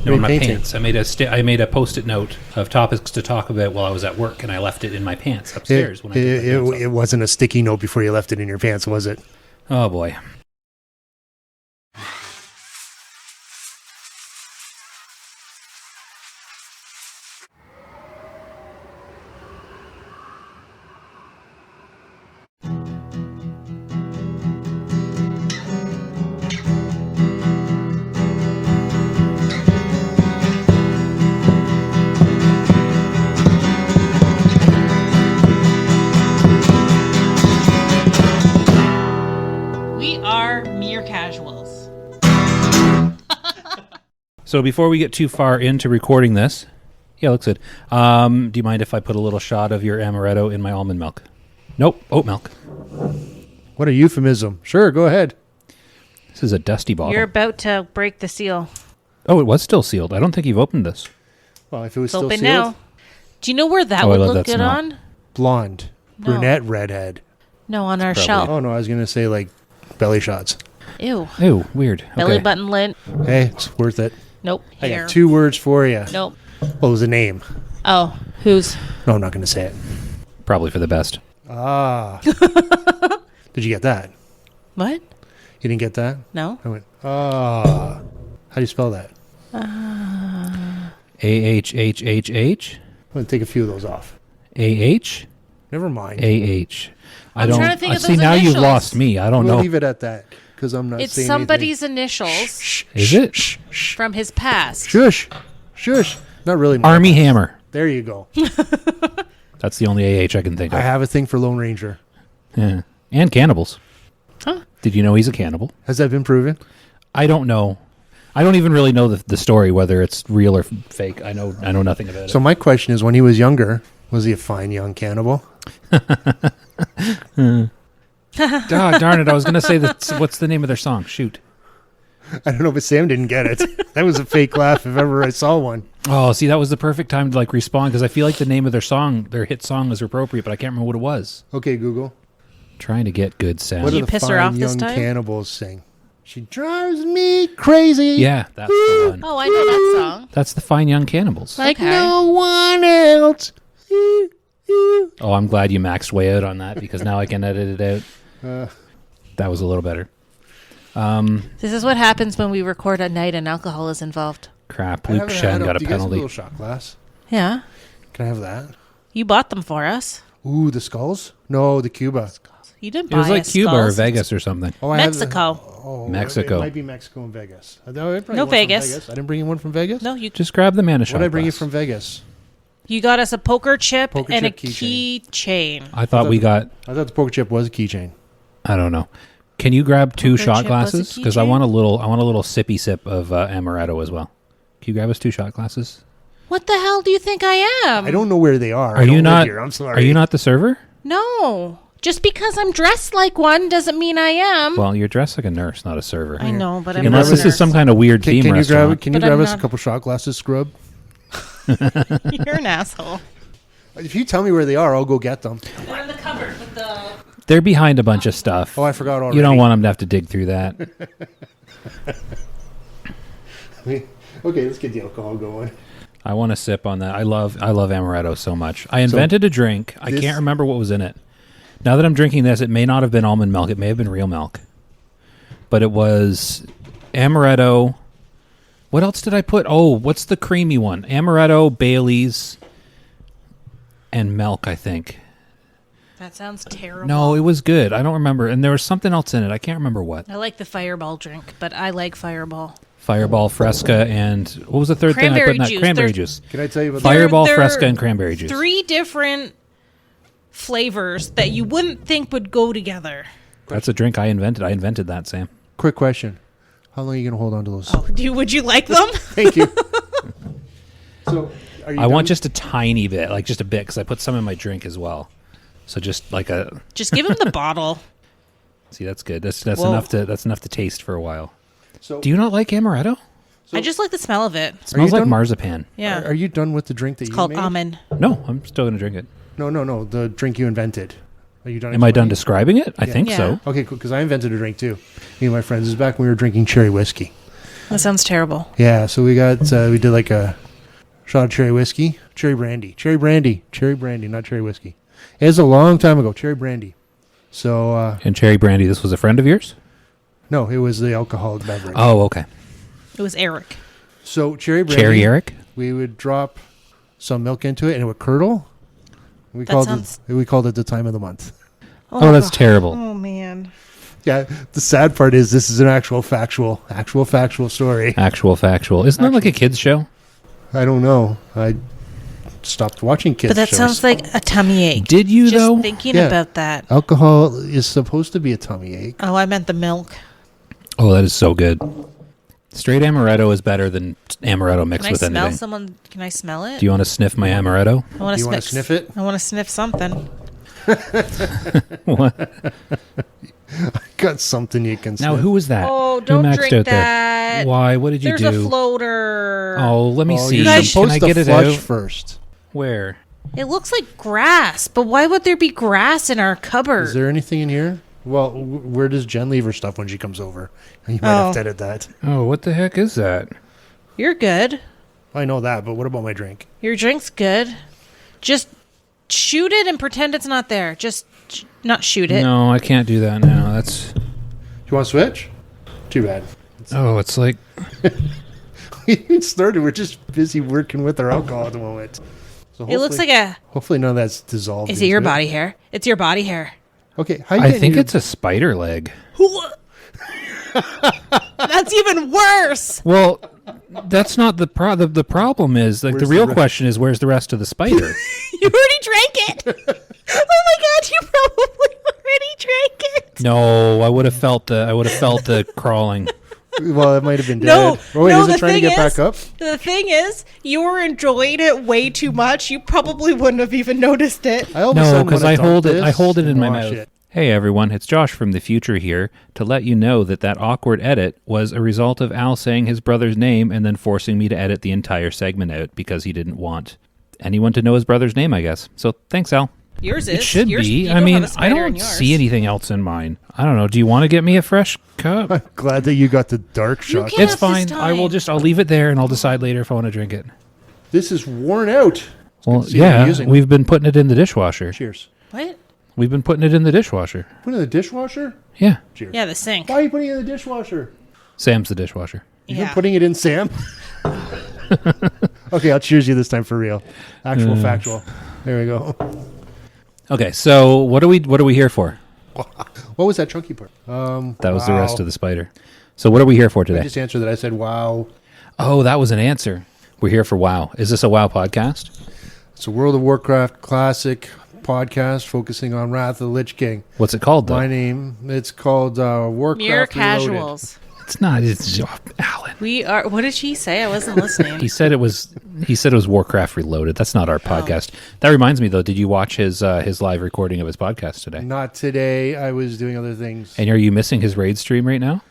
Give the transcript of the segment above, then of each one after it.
No, in my pants. I made a post-it note of topics to talk about while I was at work, and I left it in my pants upstairs. It wasn't a sticky note before you left it in your pants, was it? Oh boy. So before we get too far into recording this, yeah, looks good. Do you mind if I put a little shot of your amaretto in my almond milk? Nope, oat milk. What a euphemism. Sure, go ahead. This is a dusty bottle. You're about to break the seal. Oh, it was still sealed. I don't think you've opened this. Well, if it was It's still open sealed. now. Do you know where that Oh, I would love look that good smell. on? Blonde, No. brunette, redhead. No, on our Probably. shelf. Oh, no, I was going to say like belly shots. Ew. Ew, weird. Belly Okay. button lint. Hey, it's worth it. Nope. I Hair. got 2 words for you. Nope. What was the name? Oh, who's? No, I'm not going to say it. Probably for the best. Ah. Did you get that? What? You didn't get that? No. I went, ah. How do you spell that? A-H-H-H-H? I'm going to take a few of those off. A-H? Never mind. A-H. I'm trying to think of see, those now you've initials. lost me. I don't We'll know. leave it at that because I'm not It's saying somebody's initials Is it? from his past. Shush. Shush. Not really. Army Hammer. There you go. That's the only A-H I can think I of. have a thing for Lone Ranger. Yeah. And cannibals. Huh? Did you know he's a cannibal? Has that been proven? I don't know. I don't even really know the story, whether it's real or fake. I know nothing about it. So my question is, when he was younger, was he a fine young cannibal? Darn it. I was going to say what's the name of their song? Shoot. I don't know, but Sam didn't get it. That was a fake laugh if ever I saw one. Oh, see, that was the perfect time to like respond because I feel like the name of their hit song is appropriate, but I can't remember what it was. Okay, Google. Trying to get good sound. What do you the piss fine her off young this time? cannibals sing? She drives me crazy. Yeah, that's the one. Oh, I know that song. That's the Fine Young Cannibals. Like Okay. no one else. Oh, I'm glad you maxed way out on that because now I can edit it out. Uh, That was a little better. This is what happens when we record at night and alcohol is involved. Crap, I Luke haven't Shen had got a do you guys have penalty. little shot glass. Yeah. Can I have that? You bought them for us. Ooh, the skulls? No, the Cuba. You didn't It buy was like us Cuba or skulls. Vegas or something. Oh, I have the- Mexico. oh, Mexico. It might be Mexico and Vegas. I brought you No, one from Vegas. I didn't bring you one from Vegas? No, you Just grab the man a shot What did I bring you glass. from Vegas? you got us a poker chip Poker and chip a keychain. I thought we got, I thought the poker chip was a keychain. I don't know. Can you grab 2 Poker shot chip was a glasses? Because I keychain? want a little sippy sip of amaretto as well. Can you grab us 2 shot glasses? What the hell do you think I am? I don't know where they are. Are I don't you live not? Here. I'm sorry. Are you not the server? No. Just because I'm dressed like one doesn't mean I am. Well, you're dressed like a nurse, not a server. I know, but I'm Unless not a this is nurse. some kind of weird Can, theme can you grab restaurant. it? Can you But grab I'm us a not- couple shot glasses, scrub? You're an asshole. If you tell me where they are, I'll go get them. They're in the cupboard with the... They're behind a bunch of stuff. Oh, I forgot already. You don't want them to have to dig through that. Okay, let's get the alcohol going. I want to sip on that. I love amaretto so much. I invented a drink. I this- can't remember what was in it. Now that I'm drinking this, it may not have been almond milk. It may have been real milk. But it was amaretto. What else did I put? Oh, what's the creamy one? Amaretto, Bailey's, and milk, I think. That sounds terrible. No, it was good. I don't remember. And there was something else in it. I can't remember what. I like the Fireball drink, but I like Fireball. Fireball, Fresca, and what was the third thing I put in that? Cranberry juice. Cranberry There's- juice. Can I tell you about Fireball, There- Fresca, and cranberry juice. 3 different flavors that you wouldn't think would go together. That's a drink I invented. I invented that, Sam. Quick question. How long are you going to hold on to those? Oh, would you like them? Thank you. So, are you I want done? just a tiny bit, like just a bit, because I put some in my drink as well. So just like a. Just give him the bottle. See, that's good. That's Whoa. enough to taste for a while. So, Do you not like amaretto? I just like the smell of it. It smells you like done? marzipan. Yeah. Are you done with the drink that It's you called made? almond. No, I'm still gonna drink it. No. The drink you invented. Are you done? Am I done explaining? describing it? I think Yeah. so. Okay, cool. Because I invented a drink too. Me and my friends. This is back when we were drinking cherry whiskey. That sounds terrible. Yeah, so we did like a shot of cherry whiskey, cherry brandy, not cherry whiskey. It was a long time ago, cherry brandy. So And cherry brandy, this was a friend of yours? no, it was the alcoholic beverage. Oh, okay. It was Eric. So cherry brandy. Cherry Eric? We would drop some milk into it and it would curdle. We That called sounds- it the time of the month. Oh, that's God. terrible. Oh, man. Yeah, the sad part is this is an actual factual story. Actual factual. Isn't that like a kid's show? I don't know. I stopped watching kids But that shows. sounds like a tummy ache. Did you, Just though? thinking Yeah. about that. Alcohol is supposed to be a tummy ache. Oh, I meant the milk. Oh, that is so good. Straight amaretto is better than amaretto mixed Can I with smell anything. someone? Can I smell it? Do you want to sniff my amaretto? I want Do to you want to sniff it? I want to sniff something. What? Got something you can Now, sniff. who was that? Oh, Who don't maxed drink out that. there? Why? What did you There's do? a floater. Oh, let me Oh, see. you're guys- Can supposed I to get it flush out? first. Where? It looks like grass, but why would there be grass in our cupboard? Is there anything in here? Well, where does Jen leave her stuff when she comes over? You might have to edit that. Oh, what the heck is that? You're good. I know that, but what about my drink? Your drink's good. Just shoot it and pretend it's not there. Just not shoot it. No, I can't do that now. That's. You want to switch? Too bad. Oh, it's like. We haven't started. We're just busy working with our alcohol at the moment. So It looks like a. hopefully none of that's dissolved. Is it your into body hair? It's your body hair. Okay, how you I getting think your- it's a spider leg. That's even worse. Well, that's not the the problem is like the Where's real the re- question is where's the rest of the spider? You already drank it. Oh my god, you probably already drank it. No, I would have felt the crawling. Well, it might have been dead. No, Oh wait, no, is the it trying to thing get is- back up? The thing is, you were enjoying it way too much. You probably wouldn't have even noticed it. I all of a No, sudden because wanna I dump hold it. this I hold it in and my wash mouth. it. Hey everyone, it's Josh from the future here to let you know that awkward edit was a result of Al saying his brother's name and then forcing me to edit the entire segment out because he didn't want anyone to know his brother's name, I guess. So thanks, Al. Yours is. It should Yours, be. you I don't mean, have a I spider in don't yours. see anything else in mine. I don't know. Do you want to get me a fresh cup? Glad that you got the dark shot. can't- It's this fine. I will time. I'll leave it there and I'll decide later if I want to drink it. This is worn out. Well, see what I'm yeah, using. we've been putting it in the dishwasher. Cheers. What? We've been putting it in the dishwasher. Put it in the dishwasher? Yeah. Cheers. Yeah, the sink. Why are you putting it in the dishwasher? Sam's the dishwasher. You've been putting it in Sam? Okay, I'll cheers you this time for real. Actual factual. There we go. Okay, so what are we here for? What was that chunky part? That was the rest of the spider. So what are we here for I today? just answered that. I said, wow. Oh, that was an answer. We're here for WoW. Is this a WoW podcast? It's a World of Warcraft classic podcast focusing on Wrath of the Lich King. What's it called, though? My name, it's called Warcraft Mere Reloaded. casuals. It's not. It's Alan. We are. What did she say? I wasn't listening. He said it was Warcraft Reloaded. That's not our podcast. That reminds me, though. Did you watch his live recording of his podcast today? Not today. I was doing other things. And are you missing his raid stream right now?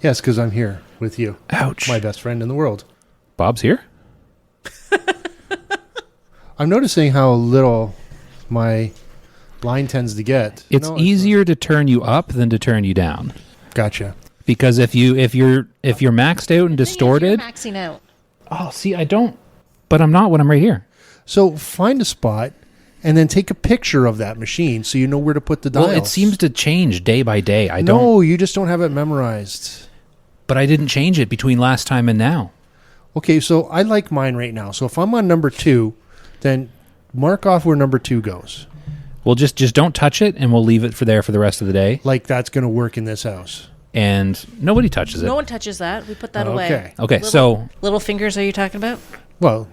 Yes, because I'm here with you. Ouch. My best friend in the world. Bob's here? I'm noticing how little my line tends to get. It's No, easier to turn you up than to turn you down. Gotcha. Because if you're maxed out and distorted, maxing out. oh, see, I don't, but I'm not when I'm right here. So find a spot and then take a picture of that machine so you know where to put the dials. Well, it seems to change day by day. I No, don't, you just don't have it memorized. but I didn't change it between last time and now. Okay, so I like mine right now. So if I'm on number 2, then mark off where number 2 goes. Well, just don't touch it, and we'll leave it for the rest of the day. Like that's going to work in this house. And nobody touches it. No one touches that. We put that away. Okay. Okay, so Little fingers, are you talking about? Well,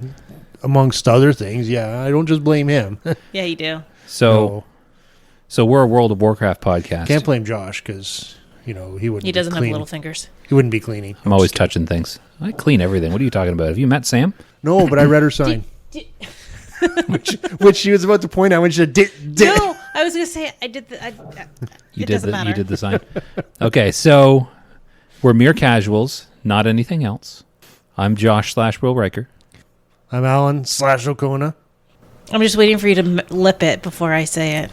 amongst other things, yeah. I don't just blame him. Yeah, you do. so we're a World of Warcraft podcast. Can't blame Josh because he wouldn't. He doesn't be have cleaning. little fingers. He wouldn't be cleaning. I'm always touching things. I clean everything. What are you talking about? Have you met Sam? No, but I read her sign, which she was about to point out when she said, No, I was gonna say I did the. You It did doesn't the you matter. did the sign. Okay, so we're mere casuals, not anything else. I'm Josh / Will Riker. I'm Alan / Okona. I'm just waiting for you to lip it before I say it.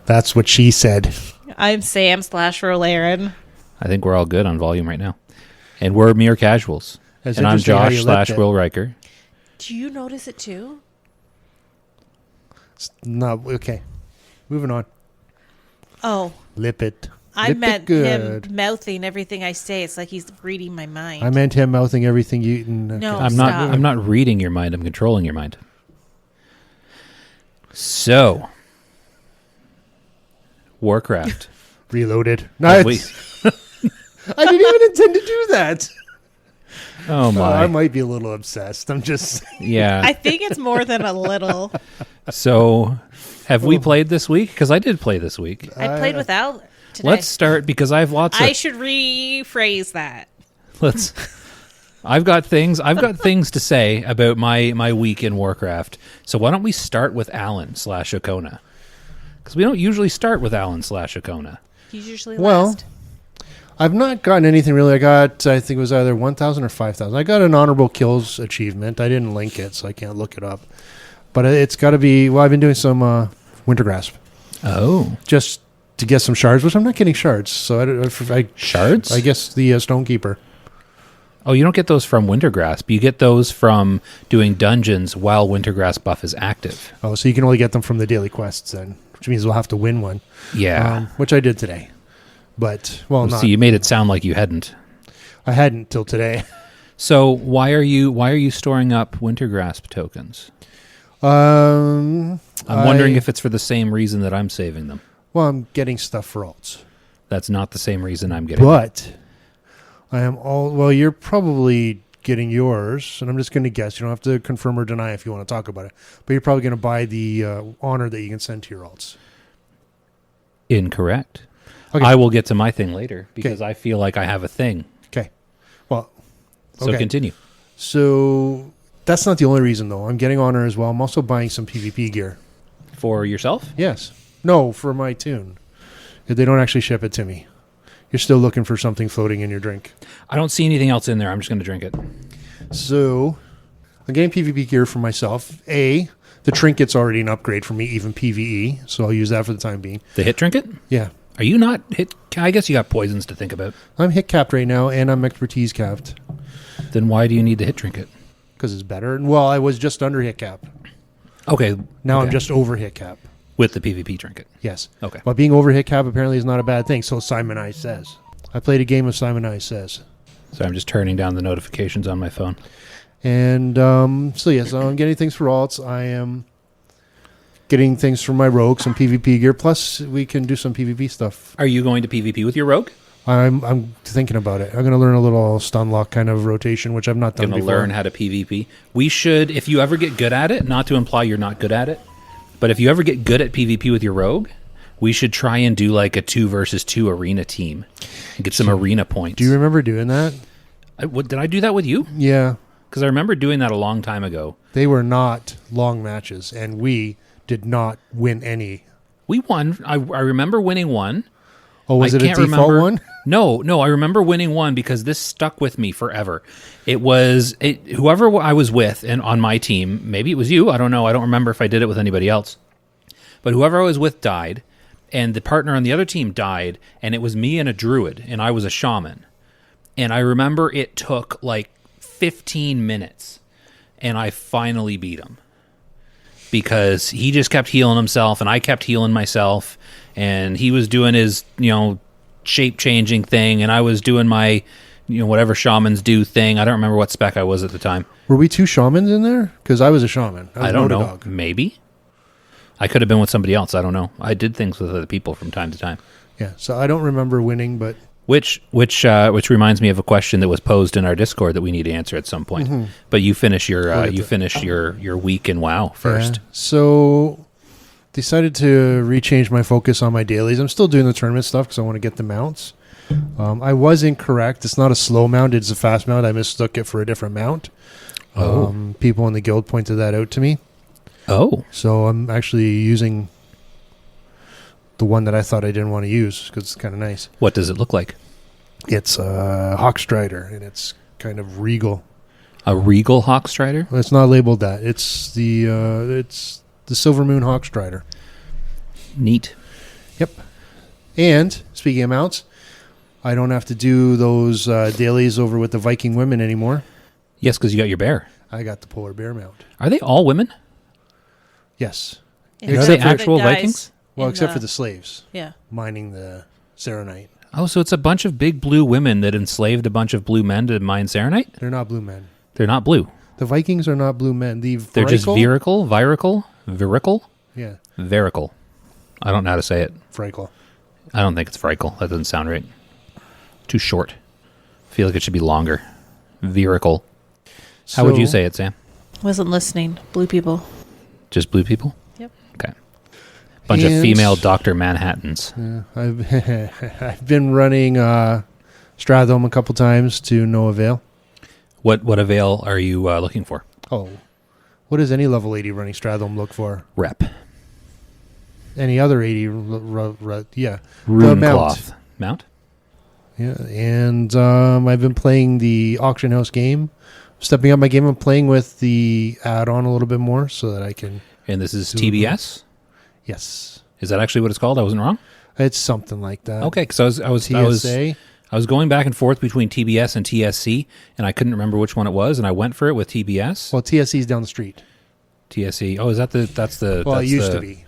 That's what she said. I'm Sam / Rolaren. I think we're all good on volume right now. And we're mere casuals. That's And I'm interesting how Josh you lipped / it. Will Riker. Do you notice it too? It's not okay. Moving on. Oh, Lip it. I Lip it meant good. him mouthing everything I say. It's like he's reading my mind. I meant him mouthing everything you eaten. No. I'm Stop. not reading your mind. I'm controlling your mind. So, Warcraft. Reloaded. Have Nice. I didn't even intend to do that. Oh my. I might be a little obsessed. I'm just. Yeah. I think it's more than a little. So, have we played this week? Because I did play this week. I played without today. Let's start because I have lots of. I should rephrase that. Let's. I've got things to say about my week in Warcraft. So why don't we start with Alan / Okona? Because we don't usually start with Alan / Okona. He's usually Well, last. I've not gotten anything really. I think it was either 1,000 or 5,000. I got an honorable kills achievement. I didn't link it, so I can't look it up. But it's got to be. Well, I've been doing some winter grasp Oh, just to get some shards, which I'm not getting shards. So I shards? I guess the Stonekeeper. Oh, you don't get those from Wintergrasp. You get those from doing dungeons while Wintergrasp buff is active. Oh, so you can only get them from the daily quests then, which means we'll have to win one. Yeah. Which I did today. But, well, not. See, you made it sound like you hadn't. I hadn't till today. So why are you storing up Wintergrasp tokens? I'm I'm wondering if it's for the same reason that I'm saving them. Well, I'm getting stuff for alts. That's not the same reason I'm getting. But I am well, you're probably getting yours, and I'm just going to guess. You don't have to confirm or deny if you want to talk about it. But you're probably going to buy the honor that you can send to your alts. Incorrect. Okay. I will get to my thing later because I feel like I have a thing. Okay. Well, So okay. continue. So that's not the only reason, though. I'm getting honor as well. I'm also buying some PvP gear. For yourself? Yes. No, for my tune. They don't actually ship it to me. You're still looking for something floating in your drink. I don't see anything else in there. I'm just going to drink it. So I'm getting PvP gear for myself. The trinket's already an upgrade for me, even PvE. So I'll use that for the time being. The hit trinket? Yeah. Are you not hit? I guess you got poisons to think about. I'm hit capped right now, and I'm expertise capped. Then why do you need the hit trinket? Because it's better. Well, I was just under hit cap. Okay. Now okay. I'm just over hit cap. With the PvP trinket. Yes. Okay. But being over hit cap apparently is not a bad thing, so Simon I says. I played a game of Simon I says. So I'm just turning down the notifications on my phone. And so I'm getting things for alts. I am getting things for my rogue, some PvP gear. Plus, we can do some PvP stuff. Are you going to PvP with your rogue? I'm thinking about it. I'm going to learn a little stun lock kind of rotation, which I've not done Going to before. learn how to PvP. We should, if you ever get good at it, not to imply you're not good at it, but if you ever get good at PvP with your rogue, we should try and do like a 2 versus 2 arena team and get some arena points. Do you remember doing that? Did I do that with you? Yeah. Because I remember doing that a long time ago. They were not long matches, and we did not win any. We won. I remember winning one. Oh, was I it a can't default remember. one? No, I remember winning one because this stuck with me forever. It was whoever I was with and on my team, maybe it was you, I don't know, I don't remember if I did it with anybody else. But whoever I was with died, and the partner on the other team died, and it was me and a druid, and I was a shaman. And I remember it took like 15 minutes, and I finally beat him. Because he just kept healing himself, and I kept healing myself, and he was doing his, shape-changing thing, and I was doing my, whatever shamans do thing. I don't remember what spec I was at the time. Were we 2 shamans in there? Because I was a shaman. I don't know. Dog. Maybe. I could have been with somebody else. I don't know. I did things with other people from time to time. Yeah, so I don't remember winning, but... Which reminds me of a question that was posed in our Discord that we need to answer at some point. Mm-hmm. But you finish your week in WoW first. Yeah. So decided to rechange my focus on my dailies. I'm still doing the tournament stuff because I want to get the mounts. I was incorrect. It's not a slow mount. It's a fast mount. I mistook it for a different mount. Oh. People in the guild pointed that out to me. Oh. So I'm actually using the one that I thought I didn't want to use because it's kind of nice. What does it look like? It's a Hawkstrider, and it's kind of regal. A regal Hawkstrider? Well, it's not labeled that. It's the Silver Moon Hawkstrider. Neat. Yep. And speaking of mounts, I don't have to do those dailies over with the Viking women anymore. Yes, because you got your bear. I got the polar bear mount. Are they all women? Yes. Yeah, Are they except for the actual guys Vikings? Well, in except for the slaves Yeah. mining the Serenite. Oh, so it's a bunch of big blue women that enslaved a bunch of blue men to mine Serenite? They're not blue men. They're not blue. The Vikings are not blue men. They're just virical? Yeah, Verical. I don't know how to say it. Frikel. I don't think it's Frikel. That doesn't sound right. Too short. I feel like it should be longer. Virical. How would you say it, Sam? Wasn't listening. Blue people. Just blue people? Yep. Okay. Bunch of female Dr. Manhattans. I've been running Strathome a couple times to no avail. What avail are you looking for? Oh, what does any level 80 running Strathome look for? Rep. Any other 80, yeah. Rune mount. cloth. Mount? Yeah, and I've been playing the auction house game. Stepping up my game and playing with the add-on a little bit more so that I can... And this is TBS? Yes. Is that actually what it's called? I wasn't wrong? It's something like that. Okay, because I was going back and forth between TBS and TSC, and I couldn't remember which one it was, and I went for it with TBS. Well, TSC's down the street. TSC. Oh, is that the... Well, it used to be.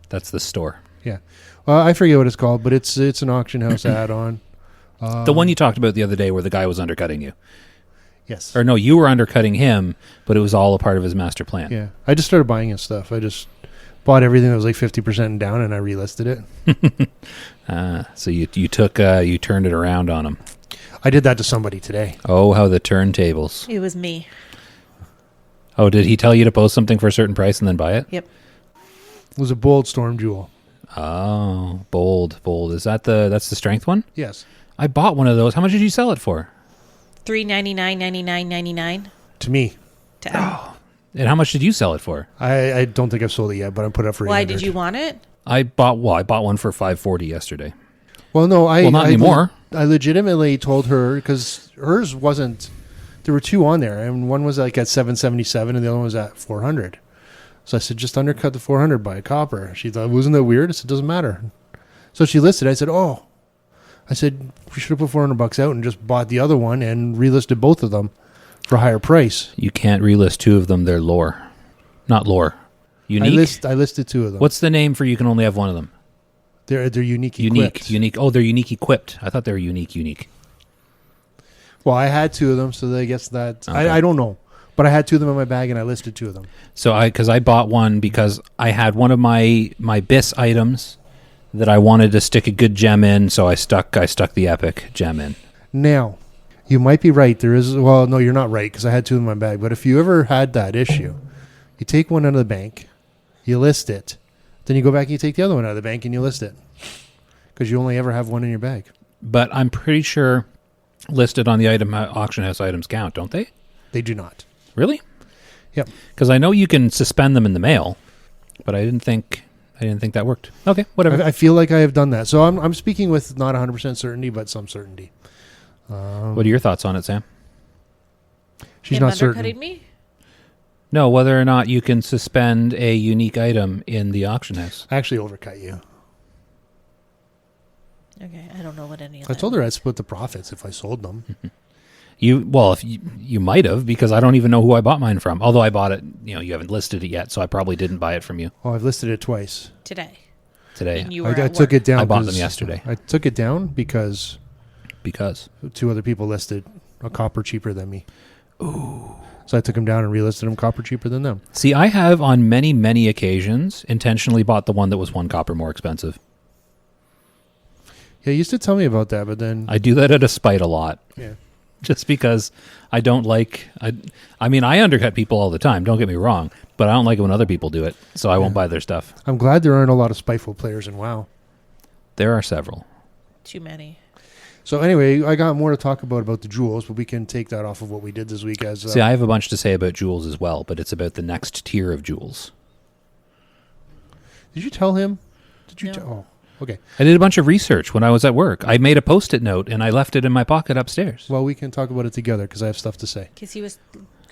That's the store. Yeah. Well, I forget what it's called, but it's an auction house add-on. The one you talked about the other day where the guy was undercutting you. Yes. Or no, you were undercutting him, but it was all a part of his master plan. Yeah. I just started buying his stuff. I just bought everything that was like 50% down, and I relisted it. So you turned it around on him. I did that to somebody today. Oh, how the turntables. It was me. Oh, did he tell you to post something for a certain price and then buy it? Yep. It was a bold storm jewel. Oh, bold. Is that's the strength one? Yes. I bought one of those. How much did you sell it for? $399.99.99 To me. to Al. And how much did you sell it for? I don't think I've sold it yet, but I'm put up for Why 800. did you want it? I bought one for $540 yesterday. Well, no, not anymore. I legitimately told her because hers wasn't. There were two on there, and one was like at $777, and the other one was at $400. So I said, just undercut the $400 by a copper. She thought, wasn't that weird? I said, doesn't matter. So she listed. I said, we should have put $400 out and just bought the other one and relisted both of them for a higher price. You can't relist two of them. They're lore, not lore. Unique. I listed two of them. What's the name for you can only have one of them? They're unique. Equipped. Unique. Oh, they're unique equipped. I thought they were unique. Well, I had two of them, so I guess that Okay. I don't know, but I had two of them in my bag, and I listed two of them. So I bought one because I had one of my BIS items that I wanted to stick a good gem in, so I stuck the epic gem in. Now, you might be right. Well, no, you're not right because I had two in my bag. But if you ever had that issue, you take one out of the bank, you list it, then you go back and you take the other one out of the bank and you list it because you only ever have one in your bag. But I'm pretty sure listed on the auction house items count, don't they? They do not. Really? Yep. Because I know you can suspend them in the mail, but I didn't think that worked. Okay, whatever. I feel like I have done that. So I'm speaking with not 100% certainty, but some certainty. What are your thoughts on it, Sam? She's Him not undercutting certain. me? No, whether or not you can suspend a unique item in the auction house. I actually overcut you. Okay, I don't know what any of I that told her I'd split the profits if I sold them. If you might have, because I don't even know who I bought mine from. Although I bought it, you haven't listed it yet, so I probably didn't buy it from you Oh, I've listed it twice. today. today. And you were I at took work. it down. I bought them 'cause- yesterday. I took it down because two other people listed a copper cheaper than me. Ooh. So I took them down and relisted them copper cheaper than them. See, I have on many, many occasions intentionally bought the one that was one copper more expensive. Yeah, you used to tell me about that, but then I do that out of spite a lot. yeah. Just because I don't like... I mean, I undercut people all the time, don't get me wrong, but I don't like it when other people do it, so I won't buy their stuff. I'm glad there aren't a lot of spiteful players in WoW. There are several. Too many. So anyway, I got more to talk about the jewels, but we can take that off of what we did this week as See, I have a bunch to say about jewels as well, but it's about the next tier of jewels. Did you tell him? Did you No. oh, okay. I did a bunch of research when I was at work. I made a Post-it note, and I left it in my pocket upstairs. Well, we can talk about it together because I have stuff to say. Because he was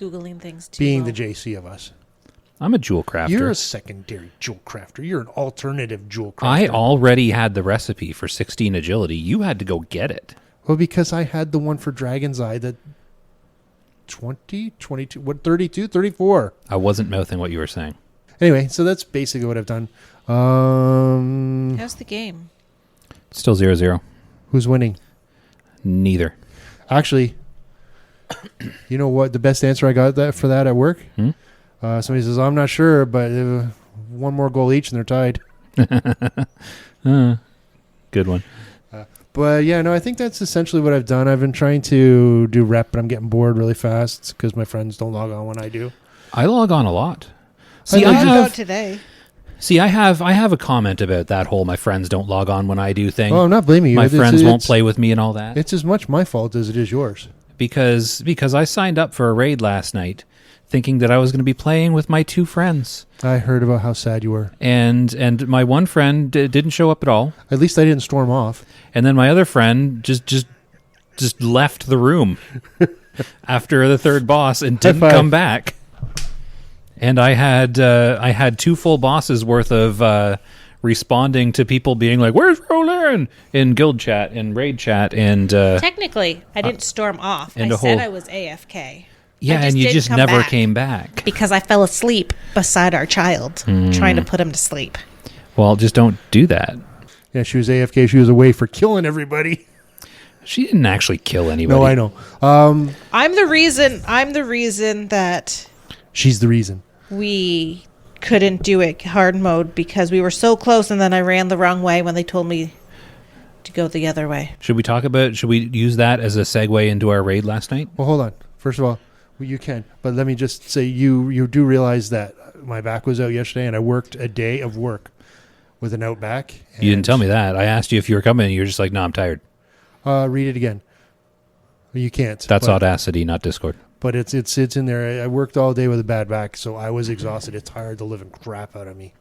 Googling things too. Being well. the JC of us. I'm a jewel crafter. You're a secondary jewel crafter. You're an alternative jewel crafter. I already had the recipe for 16 agility. You had to go get it. Well, because I had the one for Dragon's Eye that 20, 22, what, 32, 34. I wasn't mouthing what you were saying. Anyway, so that's basically what I've done. How's the game? Still 0-0. Who's winning? Neither. Actually, you know what? The best answer I got for that at work? Somebody says, I'm not sure, but one more goal each and they're tied. Good one. But yeah, no, I think that's essentially what I've done. I've been trying to do rep, but I'm getting bored really fast because my friends don't log on when I do. I log on a lot. See, I have today. See, I have a comment about that whole my friends don't log on when I do thing. Oh, I'm not blaming you. My friends won't play with me and all that. It's as much my fault as it is yours. Because I signed up for a raid last night thinking that I was going to be playing with my 2 friends. I heard about how sad you were. And my one friend didn't show up at all. At least I didn't storm off. And then my other friend just left the room after the 3rd boss and didn't come back. And I had 2 full bosses worth of responding to people being like, "Where's Roland?" in guild chat and raid chat, and technically, I didn't storm off. I said I was AFK. Yeah, and you just never came back because I fell asleep beside our child, trying to put him to sleep. Well, just don't do that. Yeah, she was AFK. She was away for killing everybody. She didn't actually kill anybody. No, I know. I'm the reason that she's the reason we couldn't do it hard mode because we were so close, and then I ran the wrong way when they told me to go the other way. Should we use that as a segue into our raid last night? Well, hold on. First of all, you can, but let me just say you do realize that my back was out yesterday, and I worked a day of work with an out back. You didn't tell me that. I asked you if you were coming, and you were just like, "No, I'm tired." Read it again. You can't. That's Audacity, not Discord. But it's in there. I worked all day with a bad back, so I was exhausted. It tired the living crap out of me.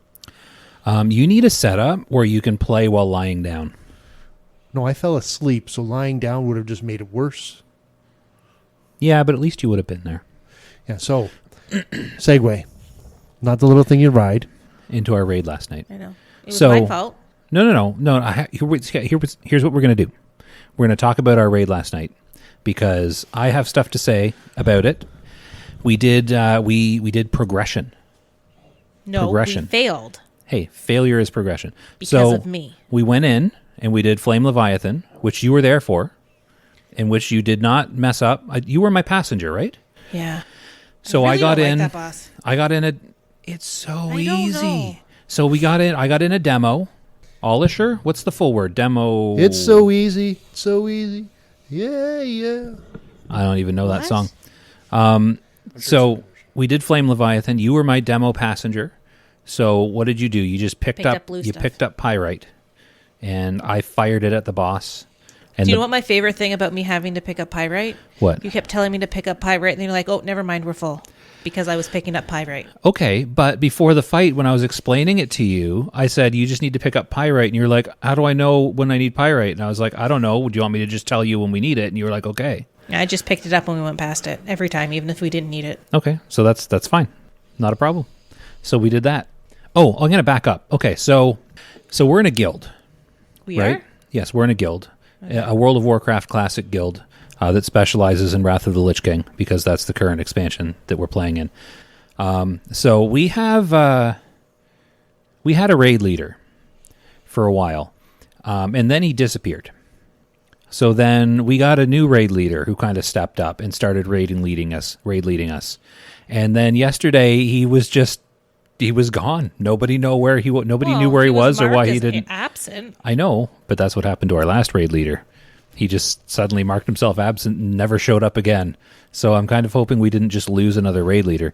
You need a setup where you can play while lying down. No, I fell asleep, so lying down would have just made it worse. Yeah, but at least you would have been there. Yeah, so, segue. Not the little thing you ride. Into our raid last night. I know. It was my fault. No. Here's what we're going to do. We're going to talk about our raid last night because I have stuff to say about it. We did we did progression. No, progression. We failed. Hey, failure is progression. Because of me. We went in and we did Flame Leviathan, which you were there for, in which you did not mess up. You were my passenger, right? Yeah. So I got in. Like that, boss. I got in It's so easy. Don't know. So we got in. I got in a demo. Allisher? What's the full word? Demo. It's so easy. So easy. Yeah. I don't even know that song. So we did Flame Leviathan. You were my demo passenger. So what did you do? You just picked up blue you stuff. picked up pyrite, and I fired it at the boss. And do you know what my favorite thing about me having to pick up pyrite? What? You kept telling me to pick up pyrite, and then you're like, "Oh, never mind, we're full," because I was picking up pyrite. Okay, but before the fight, when I was explaining it to you, I said you just need to pick up pyrite, and you're like, "How do I know when I need pyrite?" And I was like, "I don't know. Would you want me to just tell you when we need it?" And you were like, "Okay." I just picked it up when we went past it every time, even if we didn't need it. Okay, so that's fine, not a problem. So we did that. Oh, I'm gonna back up. Okay, so we're in a guild. We right? are? Yes, we're in a guild, a World of Warcraft classic guild that specializes in Wrath of the Lich King because that's the current expansion that we're playing in. So we had a raid leader for a while, and then he disappeared. So then we got a new raid leader who kind of stepped up and started raid leading us. And then yesterday he was gone. Nobody knew where he was or why he didn't. Absent. I know, but that's what happened to our last raid leader. He just suddenly marked himself absent and never showed up again. So I'm kind of hoping we didn't just lose another raid leader.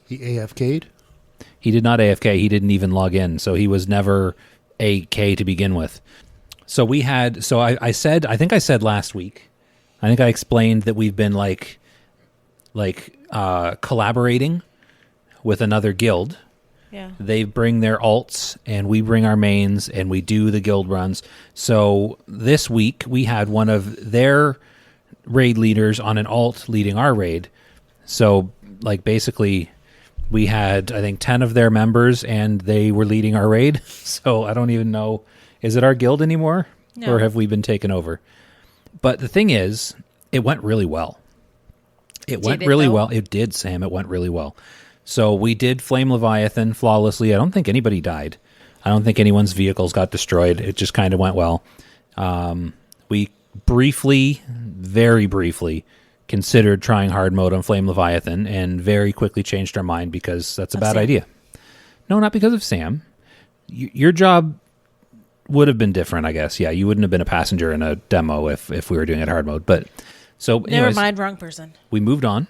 He AFK'd? He did not AFK. He didn't even log in. So he was never AK to begin with. So I think I said last week, I think I explained that we've been like collaborating with another guild. Yeah. They bring their alts and we bring our mains and we do the guild runs. So this week we had one of their raid leaders on an alt leading our raid. So like basically we had, I think, 10 of their members and they were leading our raid. So I don't even know, is it our guild anymore? No. Or have we been taken over? But the thing is, it went really well. It went really well. It did, Sam. It went really well. So we did Flame Leviathan flawlessly. I don't think anybody died. I don't think anyone's vehicles got destroyed. It just kind of went well. We briefly, very briefly, considered trying hard mode on Flame Leviathan and very quickly changed our mind because that's a bad idea. No, not because of Sam. Your job would have been different, I guess. Yeah, you wouldn't have been a passenger in a demo if we were doing it hard mode. But so anyways, never mind, wrong person. We moved on.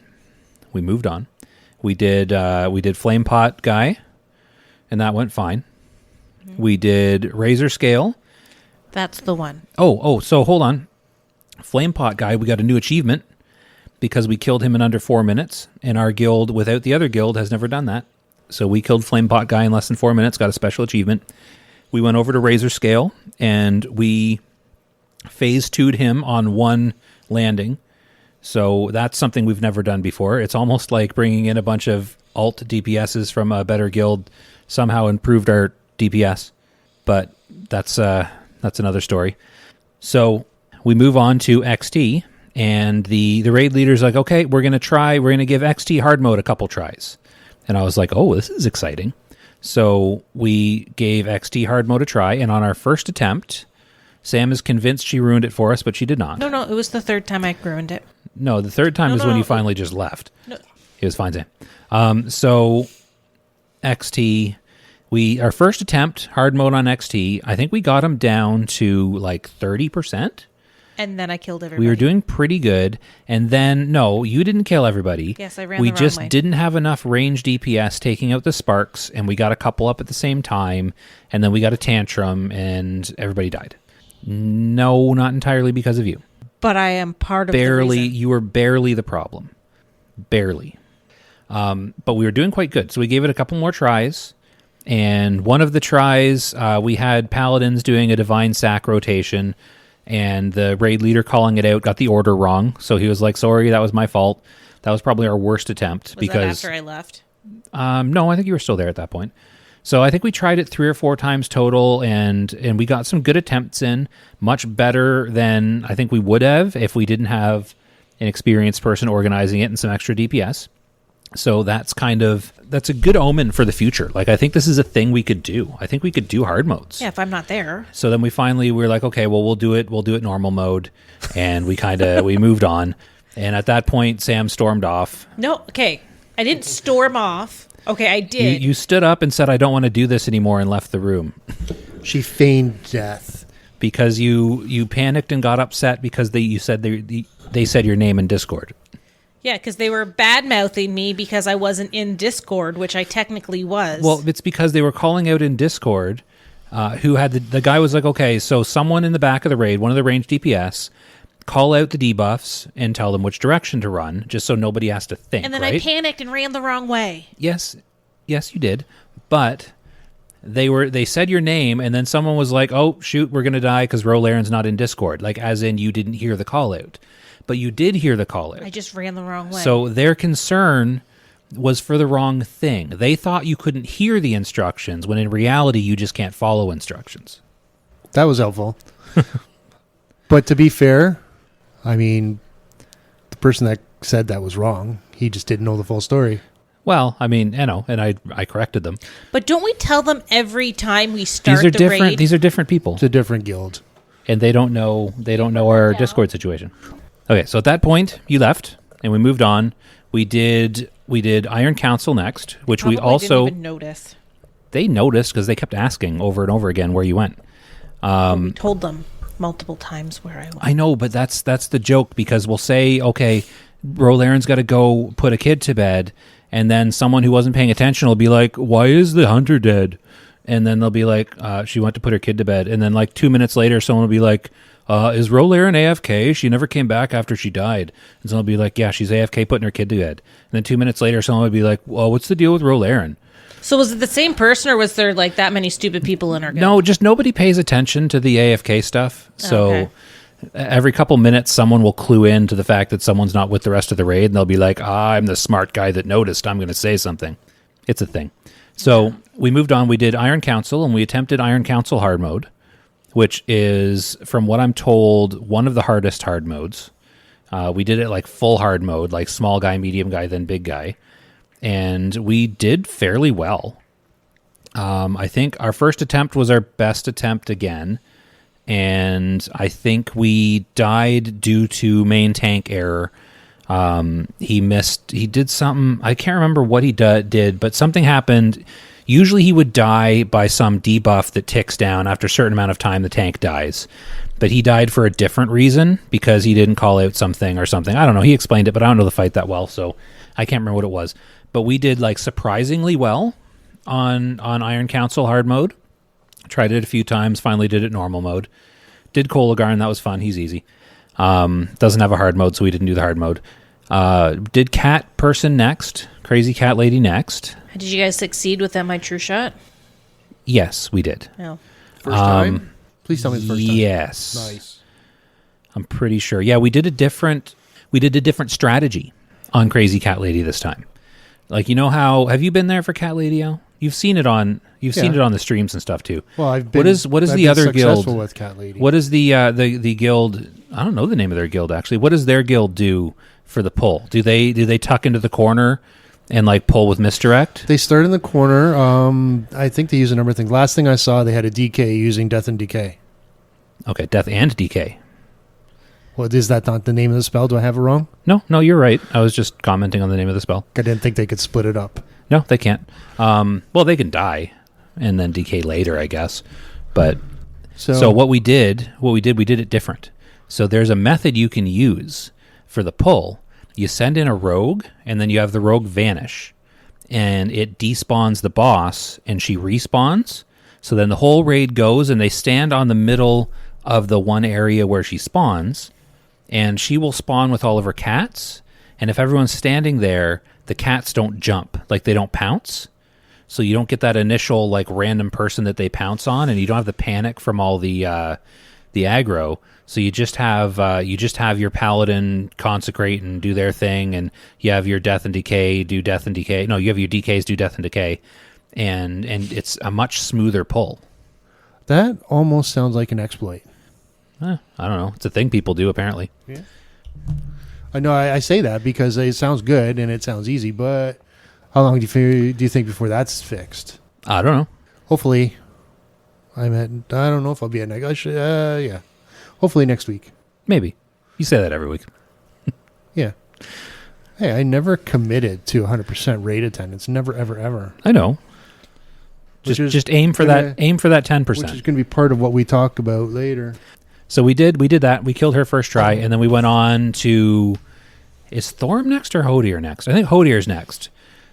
We did Flame Pot Guy, and that went fine. Mm-hmm. We did Razor Scale. That's the one. Oh, so hold on. Flame Pot Guy, we got a new achievement because we killed him in under 4 minutes, and our guild, without the other guild, has never done that. So we killed Flame Pot Guy in less than 4 minutes, got a special achievement. We went over to Razor Scale, and we phase 2'd him on one landing. So that's something we've never done before. It's almost like bringing in a bunch of alt DPSs from a better guild somehow improved our DPS. But that's another story. So we move on to XT, and the raid leader's like, okay, we're going to give XT hard mode a couple tries. And I was like, oh, this is exciting. So we gave XT hard mode a try, and on our first attempt, Sam is convinced she ruined it for us, but she did not. No, it was the third time I ruined it. No, the third time is when you finally just left. No. It was fine, Sam. So XT, our first attempt, hard mode on XT, I think we got him down to like 30%. And then I killed everybody. We were doing pretty good. And then, no, you didn't kill everybody. Yes, I ran We the wrong just way. didn't have enough range DPS taking out the sparks, and we got a couple up at the same time, and then we got a tantrum, and everybody died. No, not entirely because of you. But I am part of Barely, the reason. you were barely the problem. Barely. But we were doing quite good. So we gave it a couple more tries. And one of the tries, we had paladins doing a divine sack rotation, and the raid leader calling it out got the order wrong. So he was like, sorry, that was my fault. That was probably our worst attempt. Was that after I left? No, I think you were still there at that point. So I think we tried it 3 or 4 times total, and we got some good attempts in, much better than I think we would have if we didn't have an experienced person organizing it and some extra DPS. So that's a good omen for the future. Like, I think this is a thing we could do. I think we could do hard modes. Yeah, if I'm not there. So then we were like, okay, well, we'll do it normal mode, and we moved on. And at that point, Sam stormed off. No, okay. I didn't storm off. Okay, I did. You stood up and said, I don't want to do this anymore, and left the room. She feigned death. Because you panicked and got upset because they said your name in Discord. Yeah, because they were bad-mouthing me because I wasn't in Discord, which I technically was. Well, it's because they were calling out in Discord, who had the guy was like, okay, so someone in the back of the raid, one of the ranged DPS, call out the debuffs and tell them which direction to run, just so nobody has to think. And then right? I panicked and ran the wrong way. Yes, you did. But they said your name, and then someone was like, oh, shoot, we're going to die because Rolairen's not in Discord. Like, as in you didn't hear the call out. But you did hear the call out. I just ran the wrong way. So their concern was for the wrong thing. They thought you couldn't hear the instructions, when in reality you just can't follow instructions. That was helpful. But to be fair, I mean, the person that said that was wrong. He just didn't know the full story. Well, I mean, and I corrected them. But don't we tell them every time we start the raid? These are different people. It's a different guild. And they don't know our Discord situation. Okay, so at that point, you left, and we moved on. We did Iron Council next, which Probably we also didn't even notice. They noticed because they kept asking over and over again where you went. We told them multiple times where I went. I know, but that's the joke, because we'll say, okay, Rolairen's got to go put a kid to bed, and then someone who wasn't paying attention will be like, why is the hunter dead? And then they'll be like, she went to put her kid to bed. And then like 2 minutes later, someone will be like, is Rolairen AFK? She never came back after she died. And someone will be like, yeah, she's AFK putting her kid to bed. And then 2 minutes later, someone would be like, well, what's the deal with Rolairen? So was it the same person, or was there like that many stupid people in our guild? No, just nobody pays attention to the AFK stuff. So Okay. every couple minutes, someone will clue in to the fact that someone's not with the rest of the raid, and they'll be like, I'm the smart guy that noticed. I'm going to say something. It's a thing. So we moved on. We did Iron Council, and we attempted Iron Council hard mode. which is, from what I'm told, one of the hardest hard modes. We did it like full hard mode, like small guy, medium guy, then big guy. And we did fairly well. I think our first attempt was our best attempt again. And I think we died due to main tank error. He did something, I can't remember what he did, but something happened. Usually he would die by some debuff that ticks down after a certain amount of time the tank dies. But he died for a different reason because he didn't call out something or something. I don't know. He explained it, but I don't know the fight that well, so I can't remember what it was. But we did like surprisingly well on Iron Council hard mode. Tried it a few times, finally did it normal mode. Did Kolagarn, that was fun. He's easy. Doesn't have a hard mode, so we didn't do the hard mode. Did Cat Person next. Crazy Cat Lady next. Did you guys succeed with that My True Shot? Yes, we did. No. First time? Please tell me the first time. Yes. Nice. I'm pretty sure. Yeah, we did a different strategy on Crazy Cat Lady this time. Like, you know how, have you been there for Cat Lady, Al? You've seen it on the streams and stuff too. Well, I've been. What is I've the been other guild? Successful with Cat Lady. What is the guild? I don't know the name of their guild actually. What does their guild do for the pull? Do they tuck into the corner and like pull with misdirect? They start in the corner. I think they use a number of things. Last thing I saw, they had a DK using Death and Decay. Okay, Death and Decay. Well, is that not the name of the spell? Do I have it wrong? No, you're right. I was just commenting on the name of the spell. I didn't think they could split it up. No, they can't. Well, they can die and then decay later, I guess. But so what we did it different. So there's a method you can use for the pull. You send in a rogue, and then you have the rogue vanish, and it despawns the boss, and she respawns. So then the whole raid goes, and they stand on the middle of the one area where she spawns, and she will spawn with all of her cats. And if everyone's standing there, the cats don't jump, like they don't pounce. So you don't get that initial like random person that they pounce on, and you don't have the panic from all the aggro. So you just have your paladin consecrate and do their thing, and you have your death and decay do death and decay. No, you have your DKs do death and decay, and it's a much smoother pull. That almost sounds like an exploit. I don't know. It's a thing people do apparently. Yeah. I know I say that because it sounds good and it sounds easy, but how long do you think before that's fixed? I don't know. Hopefully, I don't know if I'll be at next. Yeah. Hopefully next week. Maybe. You say that every week. Yeah. Hey, I never committed to 100% raid attendance. Never, ever, ever. I know. Just aim for that. Aim for that 10%. Which is going to be part of what we talk about later. So we did that. We killed her first try, and then we went on to, is Thorum next or Hodier next? I think Hodier's next.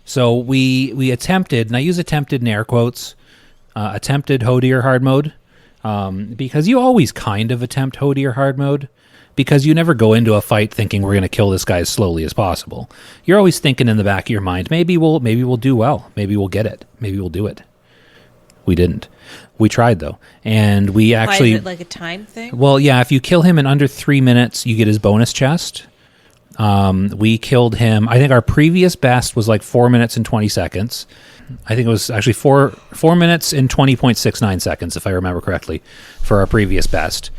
So we attempted, and I use attempted in air quotes, attempted Hodier hard mode, because you always kind of attempt Hodier hard mode, because you never go into a fight thinking we're going to kill this guy as slowly as possible. You're always thinking in the back of your mind, maybe we'll do well, maybe we'll get it, maybe we'll do it. We didn't. We tried though, and we actually. Why is it like a time thing? Well, yeah. If you kill him in under 3 minutes, you get his bonus chest. We killed him. I think our previous best was like 4 minutes and 20 seconds. I think it was actually 4 minutes and 20.69 seconds, if I remember correctly, for our previous best.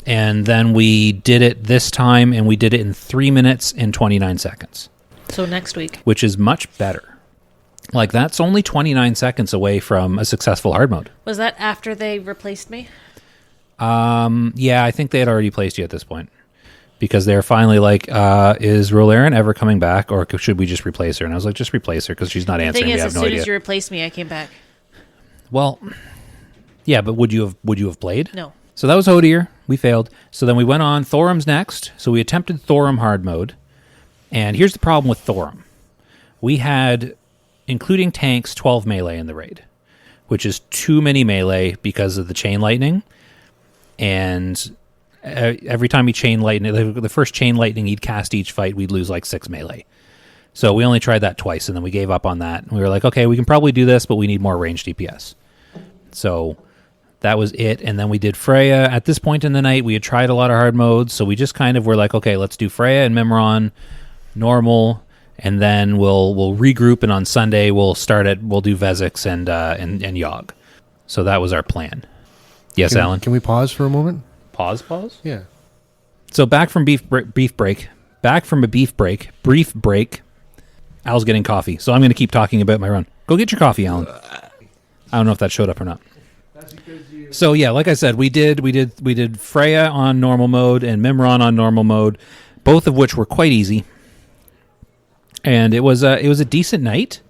And then we did it this time, and we did it in 3 minutes and 29 seconds. So next week, which is much better. Like, that's only 29 seconds away from a successful hard mode. Was that after they replaced me? Yeah, I think they had already placed you at this point. Because they're finally like, is Rolaren ever coming back, or should we just replace her? And I was like, just replace her, because she's not answering. The thing is, we have as no soon idea. as you replaced me, I came back. Well, yeah, but would you have played? No. So that was Hodier. We failed. So then we went on. Thorum's next. So we attempted Thorum hard mode. And here's the problem with Thorum. We had, including tanks, 12 melee in the raid, which is too many melee because of the chain lightning. And every time he chain lightning, the first chain lightning he'd cast each fight, we'd lose like 6 melee. So we only tried that twice, and then we gave up on that. And we were like, okay, we can probably do this, but we need more ranged DPS. So that was it. And then we did Freya. At this point in the night, we had tried a lot of hard modes, so we just kind of were like, okay, let's do Freya and Mimron, normal, and then we'll regroup, and on Sunday we'll do Vezix and Yogg. So that was our plan. Yes, Alan. Can we pause for a moment? Pause. Yeah. So back from brief break. Back from a brief break. Al's getting coffee, so I'm going to keep talking about my run. Go get your coffee, Alan. I don't know if that showed up or not. So yeah, like I said, we did Freya on normal mode and Mimron on normal mode, both of which were quite easy. And it was a decent night,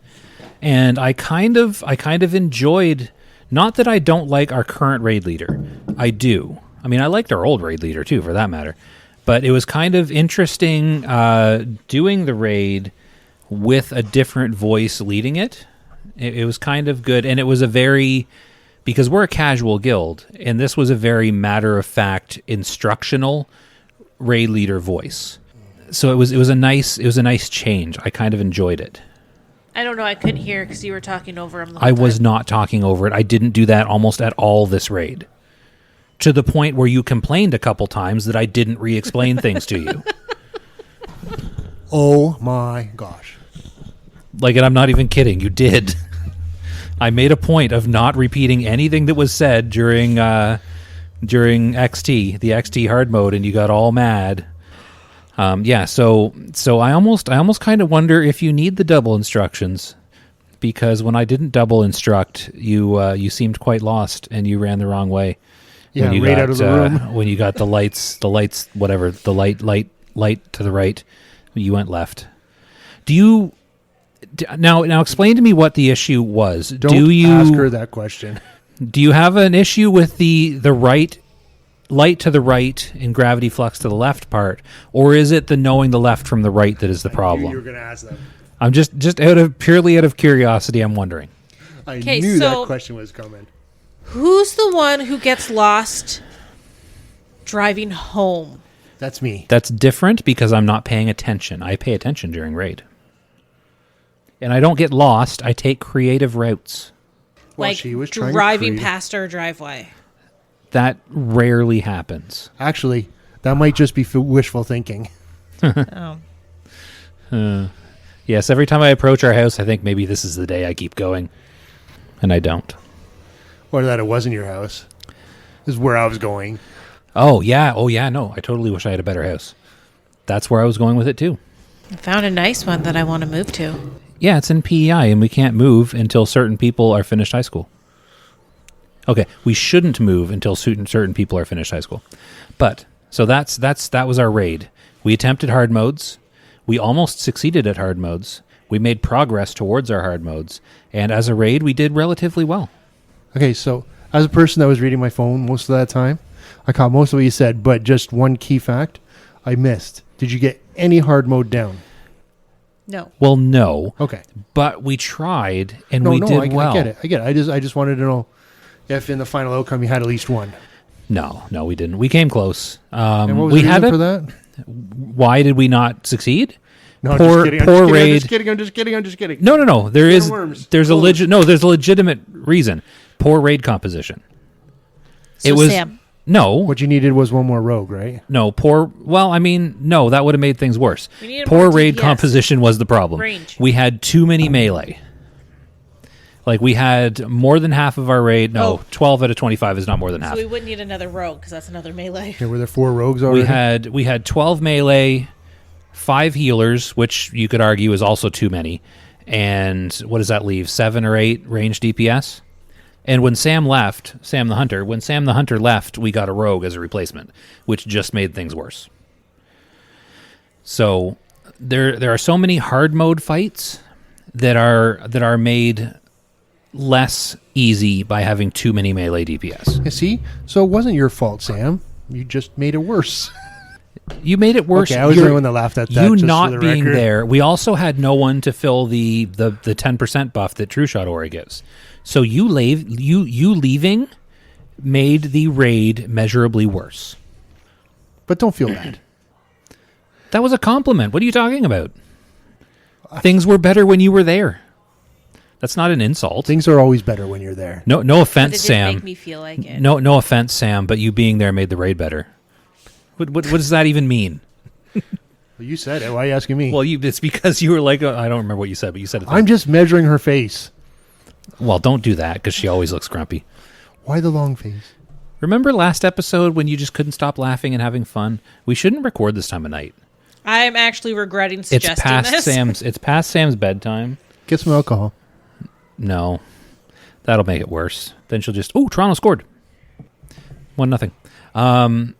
and I kind of enjoyed. Not that I don't like our current raid leader, I do. I mean, I liked our old raid leader too, for that matter. But it was kind of interesting doing the raid with a different voice leading it. It was kind of good, and it was because we're a casual guild, and this was a very matter-of-fact, instructional raid leader voice. So it was a nice change. I kind of enjoyed it. I don't know. I couldn't hear because you were talking over him. I was not talking over it. I didn't do that almost at all this raid. To the point where you complained a couple times that I didn't re-explain things to you. Oh my gosh. Like, and I'm not even kidding. You did. I made a point of not repeating anything that was said during XT, the XT hard mode, and you got all mad. So I almost kind of wonder if you need the double instructions, because when I didn't double instruct, you seemed quite lost and you ran the wrong way. Yeah, right out of the room. When you got the lights, whatever, the light to the right, you went left. Now explain to me what the issue was. Don't ask her that question. Do you have an issue with the right light to the right and gravity flux to the left part, or is it the knowing the left from the right that is the problem? You were going to ask them. I'm just purely out of curiosity. I'm wondering. I knew that question was coming. Who's the one who gets lost driving home? That's me. That's different because I'm not paying attention. I pay attention during raid. And I don't get lost. I take creative routes. Well, Like she was trying driving past our driveway. That rarely happens. Actually, that might just be wishful thinking. Oh. Yes, every time I approach our house, I think maybe this is the day I keep going. And I don't. Or that it wasn't your house. This is where I was going. Oh, yeah. No, I totally wish I had a better house. That's where I was going with it, too. I found a nice one that I want to move to. Yeah, it's in PEI, and we can't move until certain people are finished high school. Okay, we shouldn't move until certain people are finished high school. But, so that was our raid. We attempted hard modes. We almost succeeded at hard modes. We made progress towards our hard modes. And as a raid, we did relatively well. Okay, so as a person that was reading my phone most of that time, I caught most of what you said, but just one key fact I missed. Did you get any hard mode down? No. Well, no. Okay. But we tried, and we did well. I get it. I just wanted to know if in the final outcome you had at least one. No, we didn't. We came close. And what was the reason for that? Why did we not succeed? No, poor raid. I'm just kidding. No. There's a legitimate reason. Poor raid composition. So it was Sam. No. What you needed was one more rogue, right? No, no, that would have made things worse. We needed Poor more raid DPS. composition was the problem. Range. We had too many melee. Like, we had more than half of our raid. No, 12 out of 25 is not more than half. So we wouldn't need another rogue because that's another melee. Yeah, were there 4 rogues already? We had 12 melee, 5 healers, which you could argue is also too many. And what does that leave? 7 or 8 range DPS? And when Sam the Hunter left, we got a rogue as a replacement, which just made things worse. So there are so many hard mode fights that are made less easy by having too many melee DPS. You see? So it wasn't your fault, Sam. You just made it worse. You made it worse. Okay, I was the only one that laughed at that. You just not for the being record. there. We also had no one to fill the 10% buff that True Shot Aura gives. So you leaving made the raid measurably worse. But don't feel bad. That was a compliment. What are you talking about? Things were better when you were there. That's not an insult. Things are always better when you're there. No But offense, it did Sam. make me feel like it. No offense, Sam. But you being there made the raid better. What does that even mean? Well, you said it. Why are you asking me? Well, it's because you were like, I don't remember what you said, but you said it. I'm just measuring her face. Well, don't do that because she always looks grumpy. Why the long face? Remember last episode when you just couldn't stop laughing and having fun? We shouldn't record this time of night. I'm actually regretting suggesting It's past Sam's bedtime. Get some alcohol. No. That'll make it worse. Then she'll just, Toronto scored. 1-0.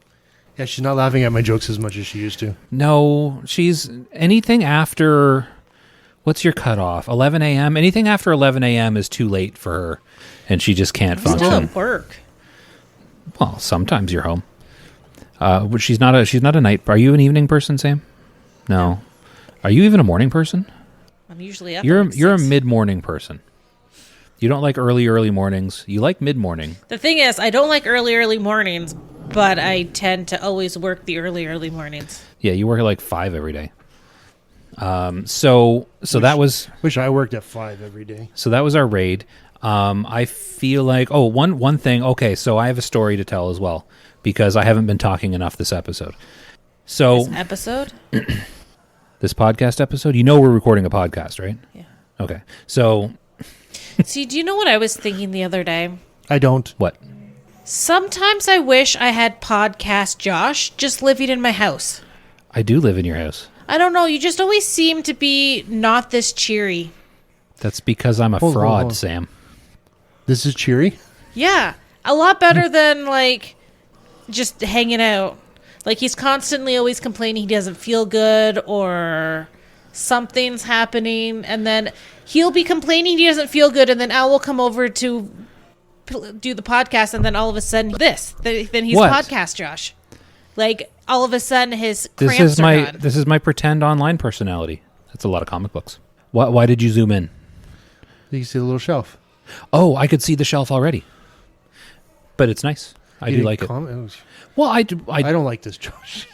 Yeah, she's not laughing at my jokes as much as she used to. No, she's anything after, what's your cutoff? 11 a.m.? Anything after 11 a.m. is too late for her, and she just can't Still function. at work. Well, sometimes you're home. But she's not a night. Are you an evening person, Sam? No. Are you even a morning person? I'm usually up. You're a 6. mid-morning person. You don't like early mornings. You like mid-morning. The thing is, I don't like early mornings, but I tend to always work the early mornings. Yeah, you work at like 5 every day. So that was. Wish I worked at 5 every day. So that was our raid. I feel like one thing. Okay, so I have a story to tell as well because I haven't been talking enough this episode. So This episode? this podcast episode, you know, we're recording a podcast, right? Yeah. Okay, so See, do you know what I was thinking the other day? I don't. what? Sometimes I wish I had podcast Josh just living in my house. I do live in your house. I don't know. You just always seem to be not this cheery. That's because I'm a Hold on, fraud, hold on. Sam. This is cheery. Yeah. A lot better than, like, just hanging out. Like, he's constantly always complaining he doesn't feel good or something's happening. And then he'll be complaining he doesn't feel good. And then Al will come over to do the podcast. And then all of a sudden, then he's What? podcast Josh. Like, all of a sudden, his This cramps is are my gone. this is my pretend online personality. That's a lot of comic books. Why did you zoom in? You can see the little shelf. Oh, I could see the shelf already. But it's nice. I do like it. Well, I don't like this, Josh.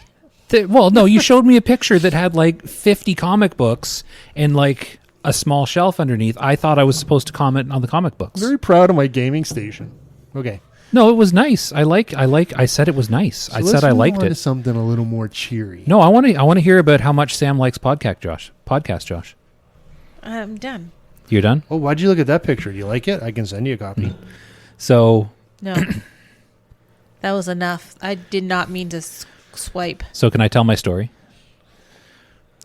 well, no, you showed me a picture that had like 50 comic books and like a small shelf underneath. I thought I was supposed to comment on the comic books. I'm very proud of my gaming station. Okay. No, it was nice. I said it was nice. So I let's said I move liked on to it. something a little more cheery. No, I want to hear about how much Sam likes podcast Josh. I'm done. You're done? Oh, why'd you look at that picture? Do you like it? I can send you a copy. So No. That was enough. I did not mean to swipe. So can I tell my story?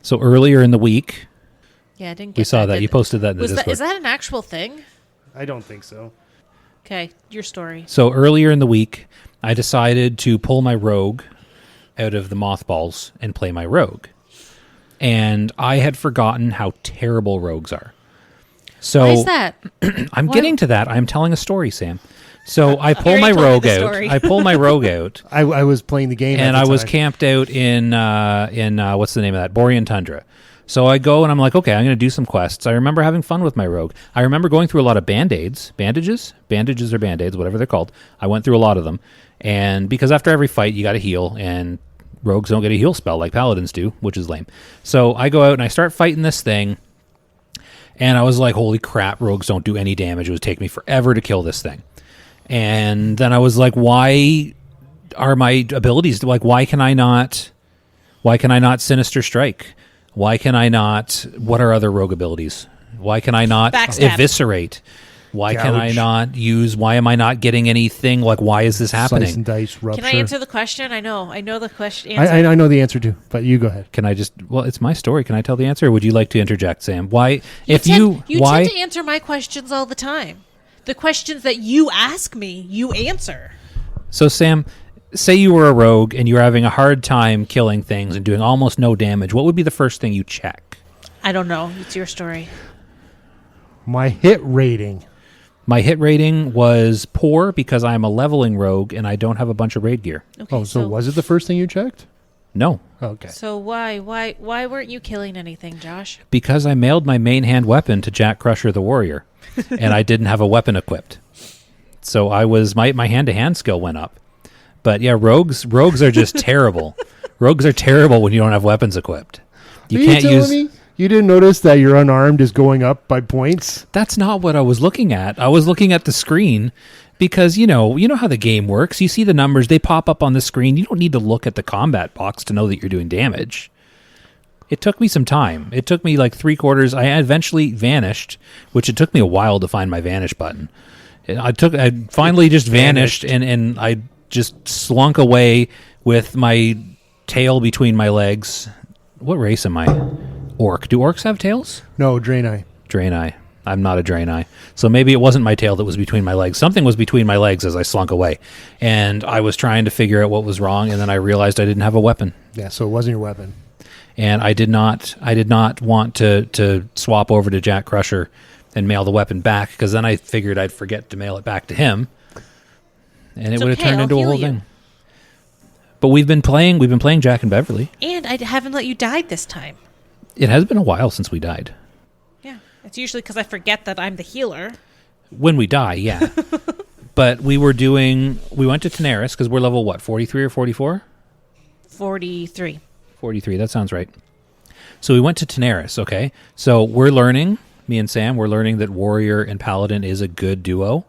So earlier in the week, Yeah, I didn't get we saw that. You posted that in the Discord. Is that an actual thing? I don't think so. Okay, your story. So earlier in the week, I decided to pull my rogue out of the mothballs and play my rogue. And I had forgotten how terrible rogues are. So Why is that? I'm Why- getting to that. I'm telling a story, Sam. So I pull already my told me rogue the out. story. I pull my rogue out, I was playing the game and at I the was time. camped out in what's the name of that? Borean Tundra. So I go and I'm like, okay, I'm going to do some quests. I remember having fun with my rogue. I remember going through a lot of bandages or band-aids, whatever they're called. I went through a lot of them. And because after every fight, you got to heal, and rogues don't get a heal spell like paladins do, which is lame. So I go out and I start fighting this thing, and I was like, holy crap, rogues don't do any damage. It would take me forever to kill this thing. And then I was like, why are my abilities, like, why can I not Sinister Strike? Why can I not, what are other rogue abilities? Why can I not Backstab. eviscerate? Why can I Gouge. not use, why am I not getting anything? Like, why is this Slice happening? and dice rupture. Can I answer the question? I know the question. Answer. I know the answer too, but you go ahead. Can I just, well, it's my story. Can I tell the answer, or would you like to interject, Sam? Why, you tend why, to answer my questions all the time. The questions that you ask me, you answer. so Sam, say you were a rogue and you were having a hard time killing things and doing almost no damage, what would be the first thing you check? I don't know. It's your story. My hit rating. My hit rating was poor because I'm a leveling rogue and I don't have a bunch of raid gear. Okay, Oh, so was it the first thing you checked? No, Okay. So why weren't you killing anything, Josh? because I mailed my main hand weapon to Jack Crusher the Warrior, and I didn't have a weapon equipped. So I was my hand-to-hand skill went up. But yeah, rogues are just terrible. Rogues are terrible when you don't have weapons equipped. You Are can't telling use. me you didn't notice that your unarmed is going up by points? That's not what I was looking at. I was looking at the screen because you know how the game works. You see the numbers, they pop up on the screen. You don't need to look at the combat box to know that you're doing damage. It took me some time. It took me like 3/4. I eventually vanished, which it took me a while to find my vanish button. I finally just vanished, and I just slunk away with my tail between my legs. What race am I? Orc. Do orcs have tails? No, Draenei. Draenei. I'm not a Draenei. So maybe it wasn't my tail that was between my legs. Something was between my legs as I slunk away. And I was trying to figure out what was wrong, and then I realized I didn't have a weapon. Yeah, so it wasn't your weapon. And I did not want to swap over to Jack Crusher and mail the weapon back, because then I figured I'd forget to mail it back to him. And it would have turned into a whole thing. But we've been playing Jack and Beverly. And I haven't let you die this time. It has been a while since we died. Yeah. It's usually because I forget that I'm the healer. When we die, yeah. But we went to Tenaris, because we're level, 43 or 44? 43. 43, that sounds right. So we went to Tenaris, okay? So we're learning, me and Sam, we're learning that Warrior and Paladin is a good duo.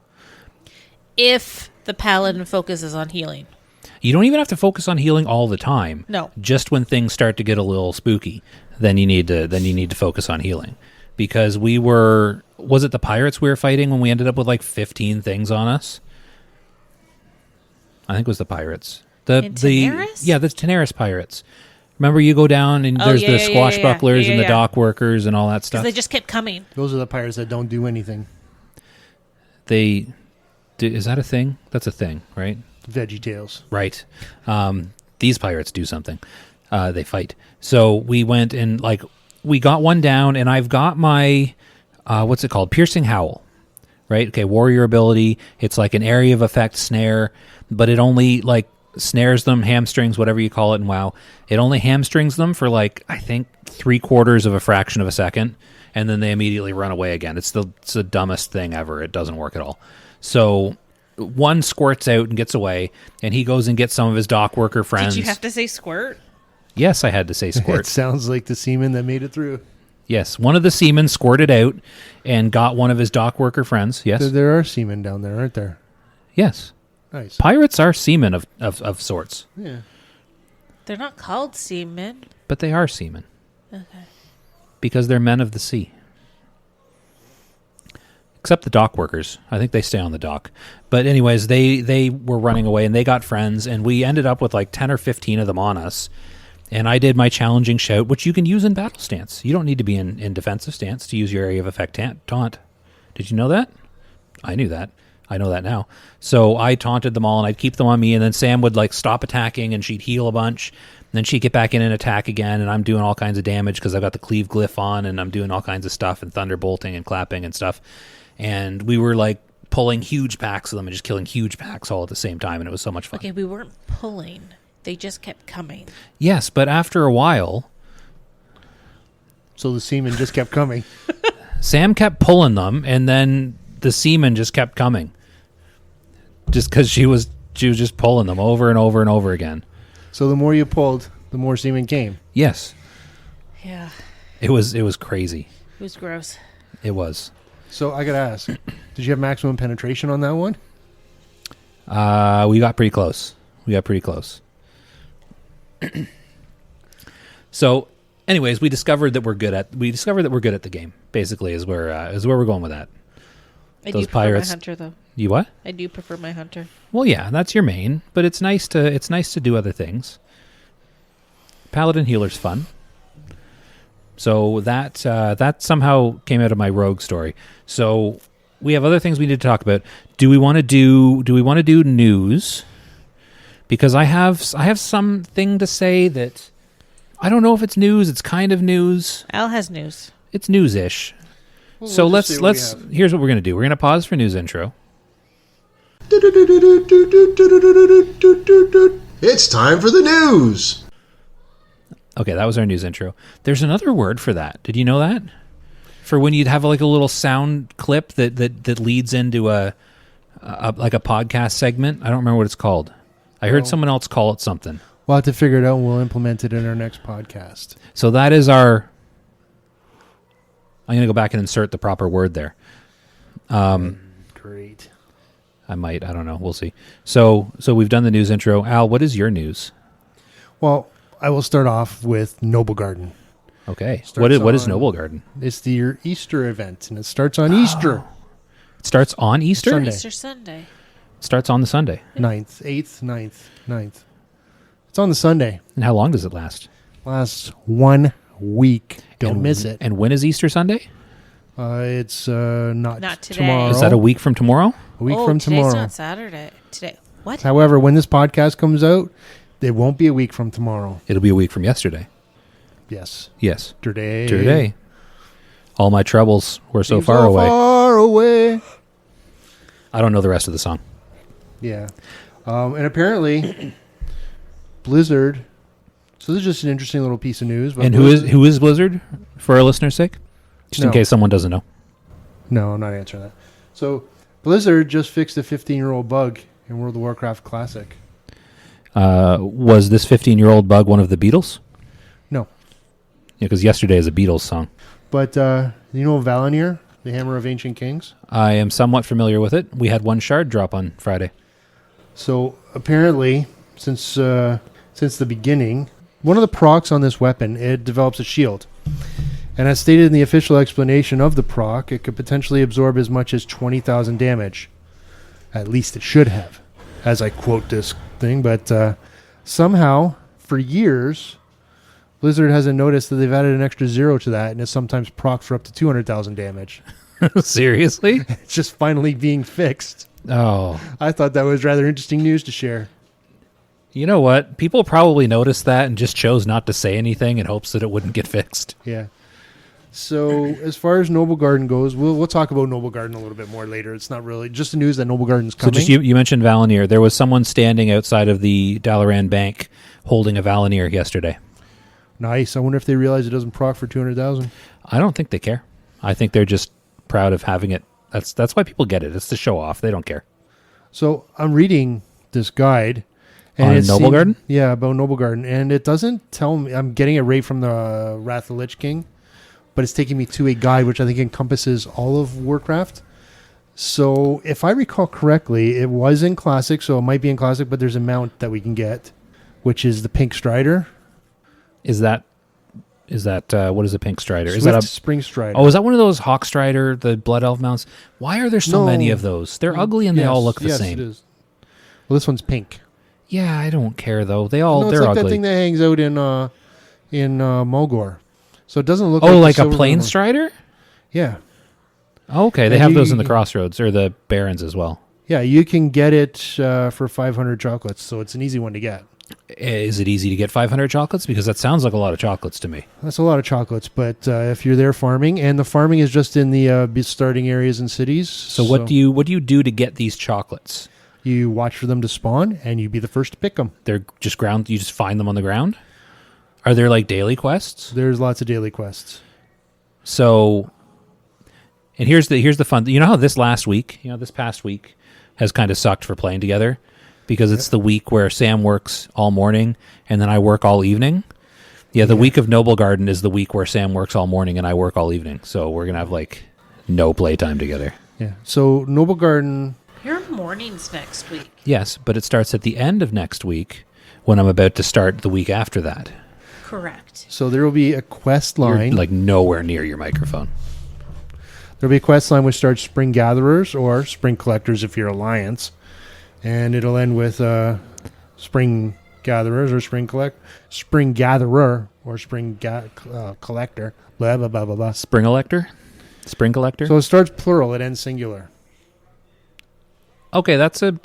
If the Paladin focuses on healing. You don't even have to focus on healing all the time. No. Just when things start to get a little spooky, then you need to focus on healing. Because was it the pirates we were fighting when we ended up with like 15 things on us? I think it was the pirates. Tenaris? Yeah, the Tenaris pirates. Remember, you go down and there's the swashbucklers and the dock workers and all that stuff. Because they just kept coming. Those are the pirates that don't do anything. Is that a thing? That's a thing, right? Veggie Tales. Right. These pirates do something. They fight. So we went and we got one down, and I've got my, what's it called? Piercing Howl. Right? Okay, warrior ability. It's like an area of effect snare, but it only snares them, hamstrings, whatever you call it in WoW. It only hamstrings them for I think 3/4 of a fraction of a second, and then they immediately run away again. It's the dumbest thing ever. It doesn't work at all. So one squirts out and gets away, and he goes and gets some of his dock worker friends. Did you have to say squirt? Yes, I had to say squirt. It sounds like the seaman that made it through. Yes, one of the seamen squirted out and got one of his dock worker friends. Yes, There are seamen down there, aren't there? Yes. Nice. Pirates are seamen of sorts. Yeah. They're not called seamen. But they are seamen. Okay. Because they're men of the sea. Except the dock workers. I think they stay on the dock. But anyways, they were running away, and they got friends, and we ended up with 10 or 15 of them on us. And I did my challenging shout, which you can use in battle stance. You don't need to be in defensive stance to use your area of effect taunt. Did you know that? I knew that. I know that now. So I taunted them all, and I'd keep them on me, and then Sam would stop attacking, and she'd heal a bunch. And then she'd get back in and attack again, and I'm doing all kinds of damage because I've got the cleave glyph on, and I'm doing all kinds of stuff, and thunderbolting and clapping and stuff. And we were pulling huge packs of them and just killing huge packs all at the same time, and it was so much fun. Okay, we weren't pulling. They just kept coming. Yes, but after a while... So the seamen just kept coming. Sam kept pulling them, and then the seamen just kept coming. Just because she was just pulling them over and over and over again. So the more you pulled, the more seamen came. Yes. Yeah. It was crazy. It was gross. It was. So I got to ask, did you have maximum penetration on that one? We got pretty close. So, anyways, we discovered that we're good at the game. Basically, is where we're going with that. I Those do prefer pirates. my hunter, though. You what? I do prefer my hunter. Well, yeah, that's your main, but it's nice to do other things. Paladin healer's fun. So that somehow came out of my rogue story. So we have other things we need to talk about. Do we want to do news? Because I have something to say that I don't know if it's news. It's kind of news. Al has news. It's news-ish. Well, So we'll just let's see what we have. here's what we're going to do. We're going to pause for news intro. It's time for the news. Okay, that was our news intro. There's another word for that. Did you know that? For when you'd have a little sound clip that leads into a podcast segment. I don't remember what it's called. I heard someone else call it something. We'll have to figure it out, and we'll implement it in our next podcast. So that is our... I'm going to go back and insert the proper word there. Great. I might. I don't know. We'll see. So we've done the news intro. Al, what is your news? Well, I will start off with Noble Garden. Okay. Starts What is on- Noble Garden? It's your Easter event, and it starts on Easter. It starts on Easter? Sunday. Easter Sunday. It starts on the Sunday. 9th, 8th, 9th. It's on the Sunday. And how long does it last? Lasts 1 week. Don't miss it. And when is Easter Sunday? It's not today. tomorrow. Is that a week from tomorrow? A week Oh, from today's tomorrow. not Saturday. Today. What? However, when this podcast comes out, it won't be a week from tomorrow. It'll be a week from yesterday. Yes. Yes. Today. All my troubles were so Seems far away. Far away. I don't know the rest of the song. Yeah. And apparently, Blizzard. So this is just an interesting little piece of news. But And who is Blizzard, for our listeners' sake? Just in No. case someone doesn't know. No, I'm not answering that. So Blizzard just fixed a 15-year-old bug in World of Warcraft Classic. Was this 15-year-old bug one of the Beatles? No. Yeah, because yesterday is a Beatles song. But you know Valinir, the Hammer of Ancient Kings? I am somewhat familiar with it. We had one shard drop on Friday. So apparently, since the beginning, one of the procs on this weapon, it develops a shield. And as stated in the official explanation of the proc, it could potentially absorb as much as 20,000 damage. At least it should have, as I quote this thing. But somehow, for years, Blizzard hasn't noticed that they've added an extra 0 to that, and it's sometimes proc for up to 200,000 damage. Seriously? It's just finally being fixed. Oh. I thought that was rather interesting news to share. You know what? People probably noticed that and just chose not to say anything in hopes that it wouldn't get fixed. Yeah. So as far as Noble Garden goes, we'll talk about Noble Garden a little bit more later. It's not really just the news that Noble Garden's So coming. just you mentioned Valinir. There was someone standing outside of the Dalaran Bank holding a Valinir yesterday. Nice. I wonder if they realize it doesn't proc for 200,000. I don't think they care. I think they're just proud of having it. That's why people get it. It's to show off. They don't care. So I'm reading this guide. On Noble Garden? Yeah, about Noble Garden. And it doesn't tell me. I'm getting it right from the Wrath of the Lich King. But it's taking me to a guide which I think encompasses all of Warcraft. So if I recall correctly, it was in Classic. So it might be in Classic, but there's a mount that we can get, which is the Pink Strider. Is that what is a Pink Strider? Is Swift that a Spring Strider. Oh, is that one of those Hawk Strider, the Blood Elf mounts? Why are there so No. many of those? They're ugly and they all look the yes, same. It is. Well, this one's pink. Yeah, I don't care though. They're It's like ugly. that thing that hangs out in Mulgore. So it doesn't look Oh, like like the a silver plain one. strider? Yeah. Okay, they And have you- those in the Crossroads or the Barrens as well. Yeah, you can get it for 500 chocolates, so it's an easy one to get. Is it easy to get 500 chocolates? Because that sounds like a lot of chocolates to me. That's a lot of chocolates, but if you're there farming, and the farming is just in the starting areas and cities. So what do you do to get these chocolates? You watch for them to spawn, and you be the first to pick them. They're just ground. You just find them on the ground. Are there like daily quests? There's lots of daily quests. So, and here's the fun. You know how this past week has kind of sucked for playing together because it's the week where Sam works all morning and then I work all evening. Yeah, the week of Noble Garden is the week where Sam works all morning and I work all evening. So we're gonna have like no playtime together. Yeah. So Noble Garden. Your mornings next week. Yes, but it starts at the end of next week when I'm about to start the week after that. Correct. So there will be a quest line. You're like nowhere near your microphone. There'll be a quest line which starts Spring Gatherers or Spring Collectors if you're Alliance. And it'll end with Spring Gatherers or Spring Gatherer or Spring Collector. Blah, blah, blah, blah, blah. Spring Collector? Spring Collector? So it starts plural, it ends singular. Okay, that's a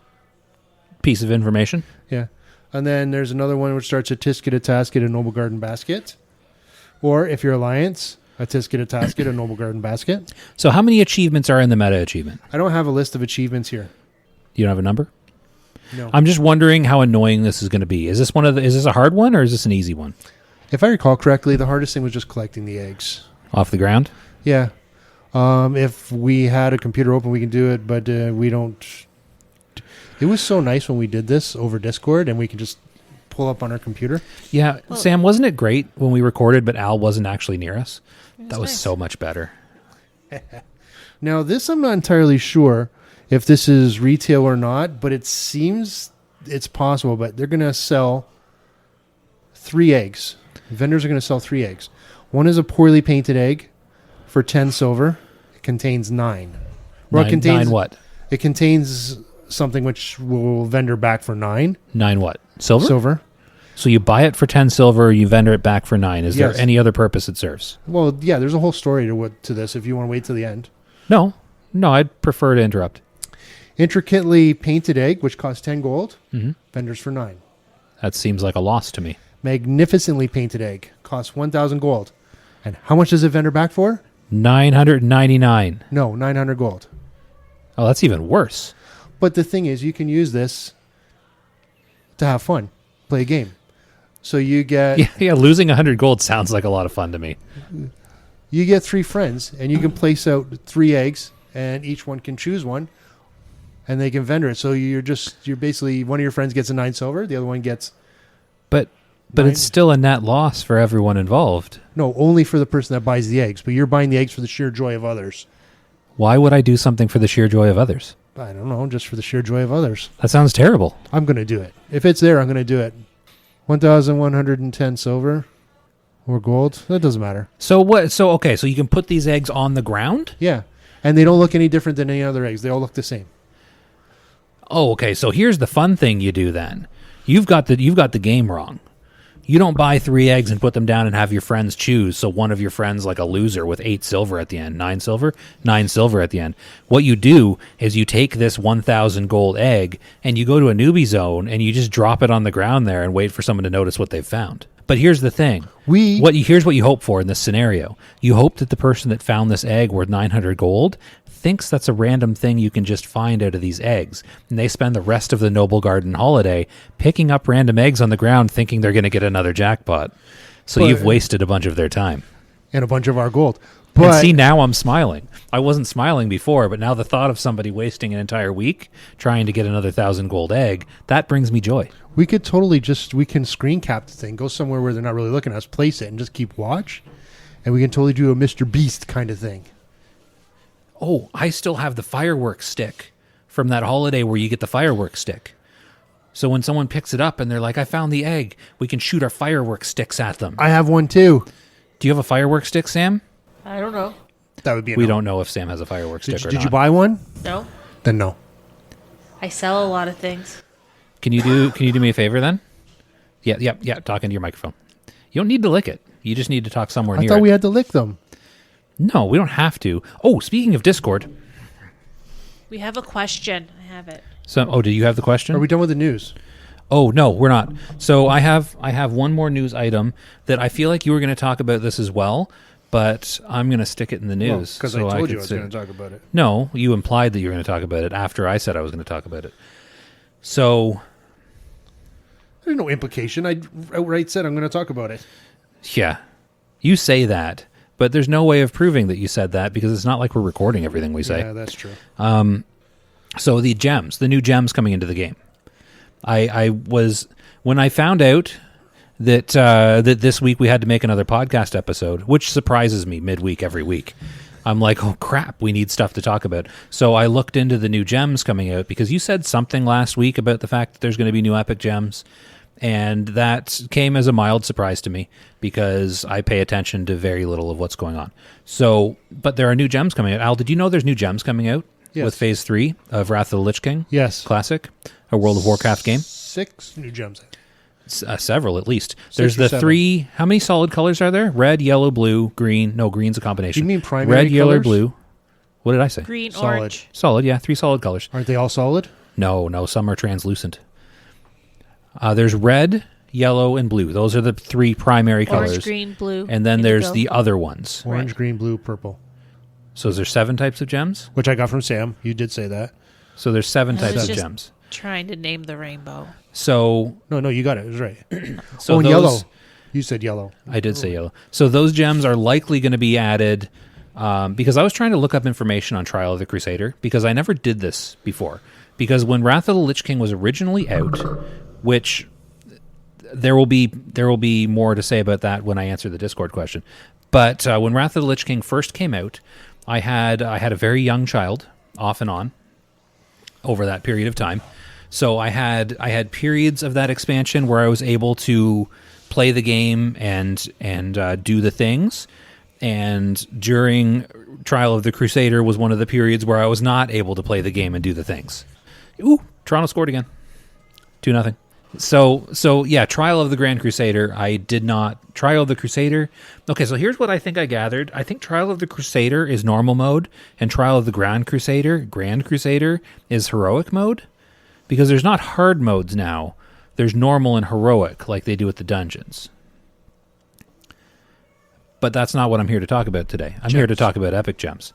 piece of information. Yeah. And then there's another one which starts a Tisket, a Tasket, a Noble Garden Basket. Or if you're Alliance, a Tisket, a Tasket, a Noble Garden Basket. So how many achievements are in the meta achievement? I don't have a list of achievements here. You don't have a number? No. I'm just wondering how annoying this is going to be. Is this a hard one or is this an easy one? If I recall correctly, the hardest thing was just collecting the eggs. Off the ground? Yeah. If we had a computer open, we can do it, but we don't. It was so nice when we did this over Discord and we can just pull up on our computer. Yeah. Well- Sam, wasn't it great when we recorded but Al wasn't actually near us? That was nice. so much better. Now, this I'm not entirely sure if this is retail or not, but it seems it's possible. But they're going to sell 3 eggs. Vendors are going to sell 3 eggs. One is a poorly painted egg for 10 silver. It contains 9. Well, Nine what? It contains something which will vendor back for 9 9 what? Silver? silver. So you buy it for 10 silver, you vendor it back for 9. Is Yes. there any other purpose it serves? Well, yeah, there's a whole story to this if you want to wait till the end. No, I'd prefer to interrupt. Intricately painted egg, which costs 10 gold, Mm-hmm. vendors for 9. That seems like a loss to me. Magnificently painted egg, costs 1,000 gold. And how much does it vendor back for? 999. No, 900 gold. Oh, that's even worse. But the thing is, you can use this to have fun, play a game. So you get Yeah, losing 100 gold sounds like a lot of fun to me. you get 3 friends, and you can place out 3 eggs, and each one can choose one, and they can vendor it. So you're basically, one of your friends gets a 9 silver, the other one gets But 9. it's still a net loss for everyone involved. No, only for the person that buys the eggs. But you're buying the eggs for the sheer joy of others. Why would I do something for the sheer joy of others? I don't know, just for the sheer joy of others. That sounds terrible. I'm going to do it. If it's there, I'm going to do it. 1,110 silver or gold. That doesn't matter. So what? So okay, so you can put these eggs on the ground? Yeah. And they don't look any different than any other eggs. They all look the same. Oh, okay. So here's the fun thing you do then. You've got the game wrong. You don't buy 3 eggs and put them down and have your friends choose. So one of your friends, like a loser with 8 silver at the end, 9 silver at the end. What you do is you take this 1,000 gold egg and you go to a newbie zone and you just drop it on the ground there and wait for someone to notice what they've found. But here's the thing. Here's what you hope for in this scenario. You hope that the person that found this egg worth 900 gold thinks that's a random thing you can just find out of these eggs. And they spend the rest of the Noble Garden holiday picking up random eggs on the ground thinking they're going to get another jackpot. So you've wasted a bunch of their time. And a bunch of our gold. And But see, now I'm smiling. I wasn't smiling before, but now the thought of somebody wasting an entire week trying to get another 1,000 gold egg, that brings me joy. we could totally we can screen cap the thing, go somewhere where they're not really looking at us, place it, and just keep watch. And we can totally do a Mr. Beast kind of thing. Oh, I still have the fireworks stick from that holiday where you get the fireworks stick. So when someone picks it up and they're like, I found the egg, we can shoot our fireworks sticks at them. I have one too. Do you have a fireworks stick, Sam? I don't know. That would be a We no. don't know if Sam has a fireworks stick or Did not. you buy one? No. Then no. I sell a lot of things. Can you do me a favor then? Yeah, talking to your microphone. You don't need to lick it. You just need to talk somewhere I near thought it. we had to lick them. No, we don't have to. Oh, speaking of Discord. We have a question. I have it. So, do you have the question? Are we done with the news? Oh, no, we're not. So I have one more news item that I feel like you were going to talk about this as well, but I'm going to stick it in the news. Because so I told could you I was say- going to talk about it. No, you implied that you were going to talk about it after I said I was going to talk about it. So, There's no implication. I outright said I'm going to talk about it. yeah, you say that, but there's no way of proving that you said that because it's not like we're recording everything we say. Yeah, that's true. So the new gems coming into the game. When I found out that that this week we had to make another podcast episode, which surprises me midweek every week. I'm like, oh crap, we need stuff to talk about. So I looked into the new gems coming out because you said something last week about the fact that there's going to be new epic gems. And that came as a mild surprise to me because I pay attention to very little of what's going on. So, but there are new gems coming out. Al, did you know there's new gems coming out Yes. with Phase 3 of Wrath of the Lich King? Yes. Classic, a World of Warcraft game. 6 new gems. Several at least. 6 There's or the 7. 3. How many solid colors are there? Red, yellow, blue, green. No, green's a combination. You mean primary red, yellow, colors? blue. What did I say? Green, Solid. orange. Solid, yeah, 3 solid colors. Aren't they all solid? No, some are translucent. There's red, yellow, and blue. Those are the 3 primary colors. Orange, green, blue. And then indigo. there's the other ones. Orange, Right. green, blue, purple. So is there 7 types of gems? Which I got from Sam. You did say that. So there's 7 I types was of just gems. trying to name the rainbow. So No, you got it. It was right. so and those, yellow. You said yellow. I did say yellow. So those gems are likely going to be added because I was trying to look up information on Trial of the Crusader because I never did this before. Because when Wrath of the Lich King was originally out, which there will be more to say about that when I answer the Discord question. But when Wrath of the Lich King first came out, I had a very young child off and on over that period of time. So I had periods of that expansion where I was able to play the game and do the things. And during Trial of the Crusader was one of the periods where I was not able to play the game and do the things. Ooh, Toronto scored again. 2-0. So yeah, Trial of the Grand Crusader, I did not... Trial of the Crusader... Okay, so here's what I think I gathered. I think Trial of the Crusader is normal mode, and Trial of the Grand Crusader is heroic mode. Because there's not hard modes now. There's normal and heroic, like they do with the dungeons. But that's not what I'm here to talk about today. I'm here to talk about epic gems.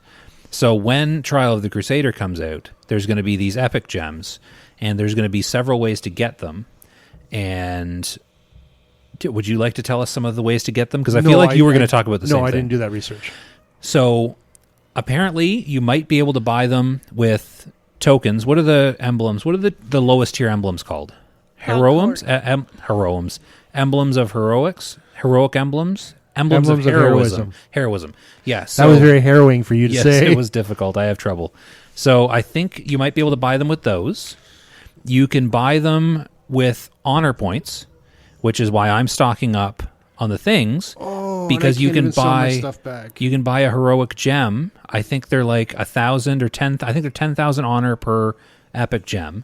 So when Trial of the Crusader comes out, there's going to be these epic gems, and there's going to be several ways to get them. And would you like to tell us some of the ways to get them? Because I feel like you were going to talk about the same thing. No, I didn't do that research. So apparently you might be able to buy them with tokens. What are the emblems? What are the lowest tier emblems called? Heroims? Heroims. Emblems of heroics? Heroic emblems? Emblems of heroism. Heroism. Yeah. So that was very harrowing for you to say. Yes, it was difficult. I have trouble. So I think you might be able to buy them with those. You can buy them with honor points, which is why I'm stocking up on the things. Oh, because you can buy stuff back. You can buy a heroic gem. I think they're like 1,000 or 10. I think they're 10,000 honor per epic gem.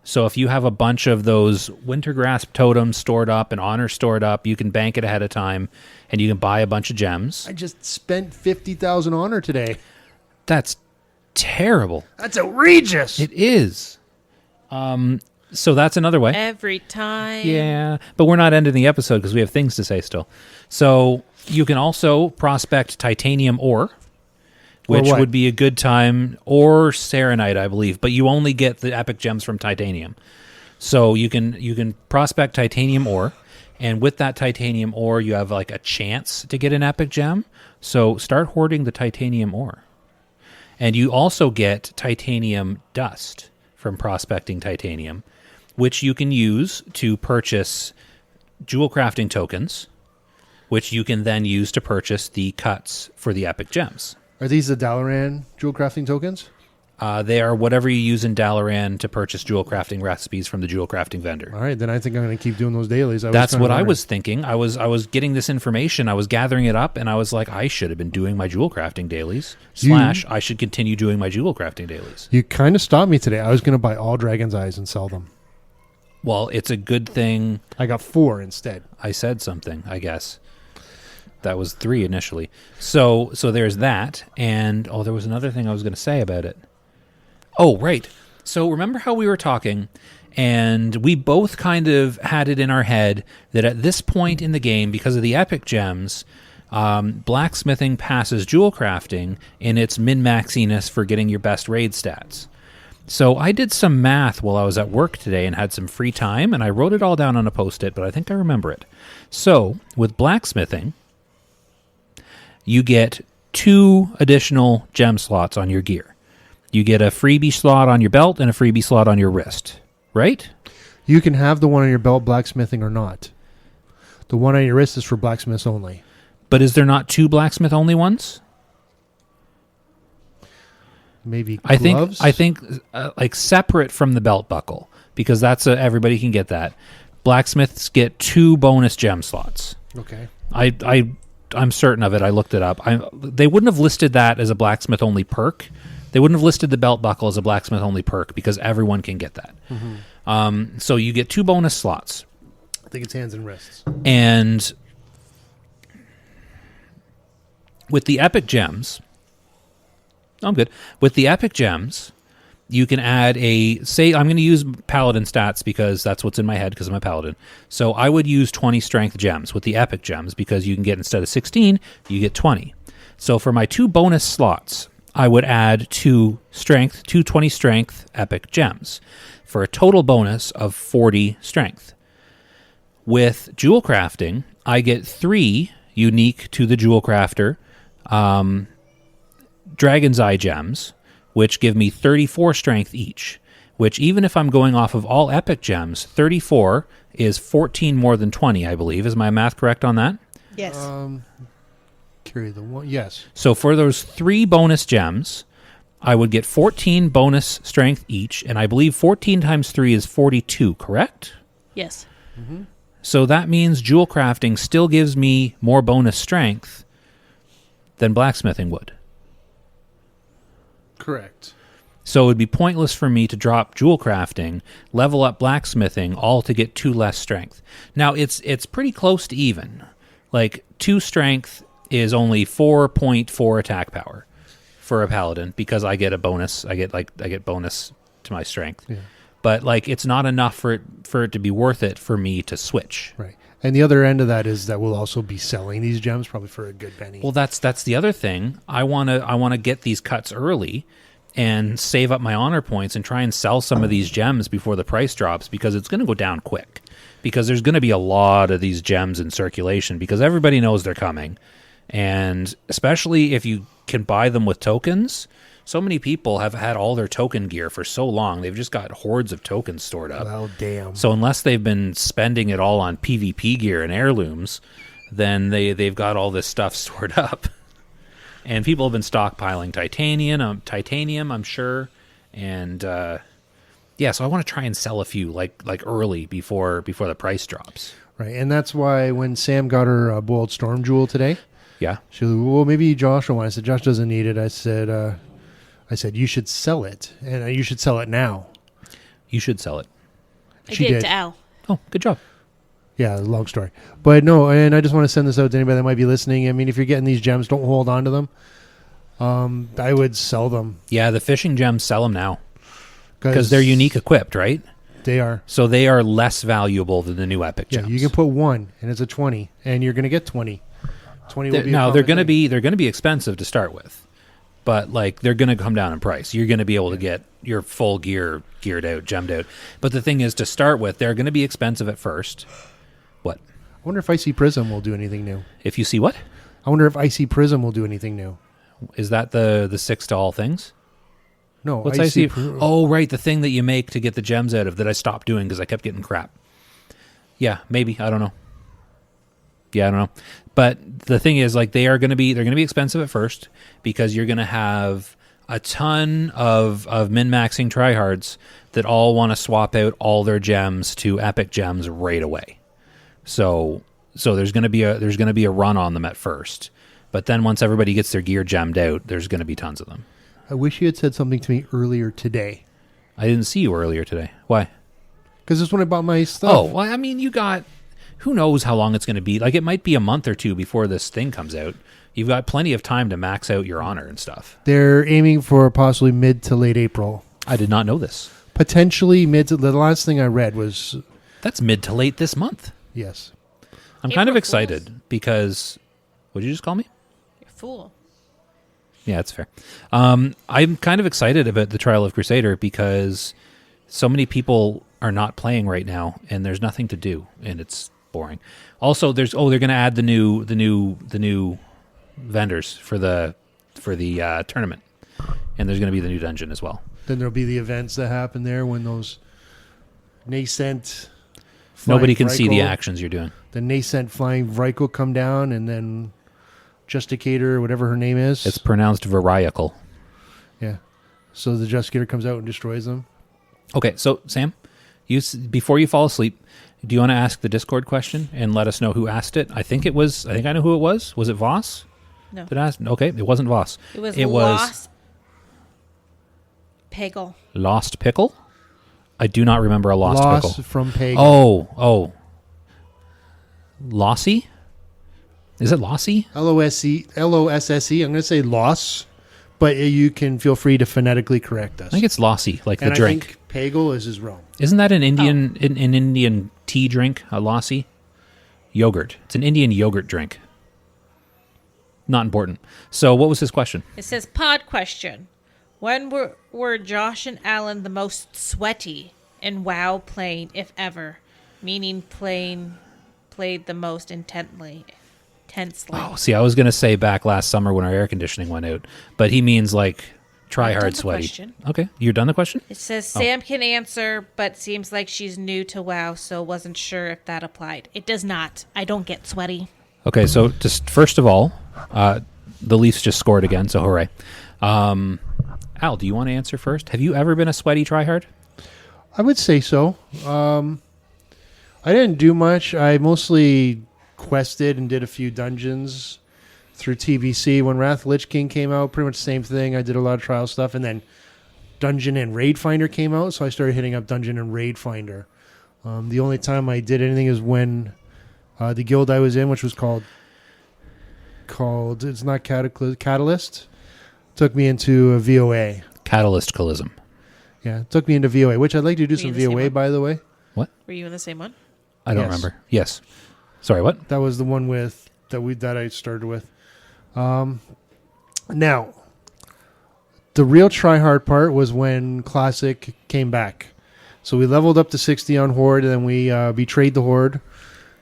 So if you have a bunch of those Wintergrasp totems stored up and honor stored up, you can bank it ahead of time, and you can buy a bunch of gems. I just spent 50,000 honor today. That's terrible. That's outrageous. It is. So that's another way. Every time. Yeah, but we're not ending the episode because we have things to say still. So you can also prospect titanium ore, which would be a good time, or serenite, I believe, but you only get the epic gems from titanium. So you can prospect titanium ore, and with that titanium ore, you have like a chance to get an epic gem. So start hoarding the titanium ore. And you also get titanium dust from prospecting titanium, which you can use to purchase jewel crafting tokens, which you can then use to purchase the cuts for the epic gems. Are these the Dalaran jewel crafting tokens? They are whatever you use in Dalaran to purchase jewel crafting recipes from the jewel crafting vendor. All right, then I think I'm going to keep doing those dailies. That's what I was thinking. I was getting this information. I was gathering it up, and I was like, I should have been doing my jewel crafting dailies. / I should continue doing my jewel crafting dailies. You kind of stopped me today. I was going to buy all Dragon's Eyes and sell them. Well, it's a good thing. I got 4 instead. I said something, I guess. That was 3 initially. So there's that. And, there was another thing I was going to say about it. Oh, right. So remember how we were talking, and we both kind of had it in our head that at this point in the game, because of the epic gems, blacksmithing passes jewel crafting in its min-maxiness for getting your best raid stats. So I did some math while I was at work today and had some free time, and I wrote it all down on a Post-it, but I think I remember it. So with blacksmithing, you get 2 additional gem slots on your gear. You get a freebie slot on your belt and a freebie slot on your wrist, right? You can have the one on your belt blacksmithing or not. The one on your wrist is for blacksmiths only. But is there not 2 blacksmith only ones? Maybe gloves? I think like separate from the belt buckle, because that's everybody can get that. Blacksmiths get 2 bonus gem slots. Okay. I'm certain of it. I looked it up. They wouldn't have listed that as a blacksmith only perk. They wouldn't have listed the belt buckle as a blacksmith only perk because everyone can get that. Mm-hmm. So you get 2 bonus slots. I think it's hands and wrists. And with the epic gems, I'm good. With the epic gems, you can add I'm going to use paladin stats because that's what's in my head because I'm a paladin. So I would use 20 strength gems with the epic gems because you can get, instead of 16, you get 20. So for my 2 bonus slots, I would add 2 20 strength epic gems for a total bonus of 40 strength. With jewel crafting, I get 3 unique to the jewel crafter Dragon's Eye gems, which give me 34 strength each, which even if I'm going off of all epic gems, 34 is 14 more than 20, I believe. Is my math correct on that? Yes. Carry the one. Yes. So for those 3 bonus gems, I would get 14 bonus strength each, and I believe 14 times 3 is 42, correct? Yes. So that means jewel crafting still gives me more bonus strength, than blacksmithing would. Correct. So it would be pointless for me to drop jewel crafting, level up blacksmithing, all to get 2 less strength. Now, it's pretty close to even. Like, 2 strength is only 4.4 attack power for a paladin because I get a bonus. I get bonus to my strength. Yeah. But, like, it's not enough for it to be worth it for me to switch. Right. And the other end of that is that we'll also be selling these gems probably for a good penny. Well, that's the other thing. I want to get these cuts early and save up my honor points and try and sell some of these gems before the price drops because it's going to go down quick. Because there's going to be a lot of these gems in circulation because everybody knows they're coming. And especially if you can buy them with tokens, so many people have had all their token gear for so long. They've just got hordes of tokens stored up. Well, damn. So unless they've been spending it all on PvP gear and heirlooms, then they've got all this stuff stored up. And people have been stockpiling titanium, I'm sure. And so I want to try and sell a few like early before the price drops. Right, and that's why when Sam got her boiled storm jewel today, Yeah. she was, well, maybe Josh will want it. I said, Josh doesn't need it. I said, you should sell it, and you should sell it now. You should sell it. I She did did. to Al. Oh, good job. Yeah, long story. But no, and I just want to send this out to anybody that might be listening. I mean, if you're getting these gems, don't hold on to them. I would sell them. Yeah, the fishing gems, sell them now. Because they're unique equipped, right? They are. So they are less valuable than the new epic Yeah, gems. you can put 1, and it's a 20, and you're going to get 20. 20 will be Now a they're common going to thing. be expensive to start with, but like they're going to come down in price. You're going to be able to get your full geared out, gemmed out. But the thing is, to start with, they're going to be expensive at first. What? I wonder if Icy Prism will do anything new. If you see what? I wonder if Icy Prism will do anything new. Is that the 6 to all things? No, What's Icy IC? Oh, right, the thing that you make to get the gems out of that I stopped doing because I kept getting crap. Yeah, maybe. I don't know. Yeah, I don't know. But the thing is, like, they're going to be expensive at first because you're going to have a ton of min-maxing tryhards that all want to swap out all their gems to epic gems right away. So there's going to be a run on them at first. But then once everybody gets their gear gemmed out, there's going to be tons of them. I wish you had said something to me earlier today. I didn't see you earlier today. Why? Because this is when I bought my stuff. Oh, well, I mean, you got... Who knows how long it's going to be? Like, it might be a month or two before this thing comes out. You've got plenty of time to max out your honor and stuff. They're aiming for possibly mid to late April. I did not know this. Potentially mid to... The last thing I read was... That's mid to late this month. Yes. I'm kind of April excited Fools. because... What did you just call me? You're a fool. Yeah, that's fair. I'm kind of excited about the Trial of Crusader because so many people are not playing right now, and there's nothing to do, and it's boring. Also, they're going to add the new vendors for the tournament, and there's going to be the new dungeon as well. Then there'll be the events that happen there when those nascent... Nobody flying can see the Vrykul- actions you're doing. The nascent flying Vrykul come down, and then Justicator, whatever her name is. It's pronounced variacle. Yeah. So the Justicator comes out and destroys them. Okay, so Sam, before you fall asleep, do you want to ask the Discord question and let us know who asked it? I think I know who it was. Was it Voss? No. That asked? Okay, it wasn't Voss. It was It Lost Peggle. Lost Pickle? I do not remember a Lost Pickle. from Pagan. Oh. Lossy? Is it Lossy? Losse. I'm going to say loss, but you can feel free to phonetically correct us. I think it's Lossy, like and the drink. I think Pagel is his wrong. Isn't that an Indian an Indian tea drink, a Lassi? Yogurt. It's an Indian yogurt drink. Not important. So what was his question? It says pod question. When were Josh and Alan the most sweaty in WoW playing, if ever? Meaning played the most intensely. Oh, see, I was going to say back last summer when our air conditioning went out, but he means like try I've done hard the sweaty. question. Okay, you're done the question? It says Sam can answer, but seems like she's new to WoW, so wasn't sure if that applied. It does not. I don't get sweaty. Okay, so just first of all, the Leafs just scored again, so hooray. Al, do you want to answer first? Have you ever been a sweaty tryhard? I would say so. I didn't do much. I mostly quested and did a few dungeons through TBC. When Wrath of the Lich King came out, pretty much the same thing. I did a lot of trial stuff, and then Dungeon and Raid Finder came out, so I started hitting up Dungeon and Raid Finder. The only time I did anything is when the guild I was in, which was called it's not Catalyst, took me into a VOA. Catalystcalism. Yeah, it took me into VOA, which I'd like to do some the same VOA, one? by the way. What? Were you in the same one? I don't Yes. remember. Yes. Sorry, what? That was the one that I started with. Now, the real try-hard part was when Classic came back. So we leveled up to 60 on Horde, and then we betrayed the Horde,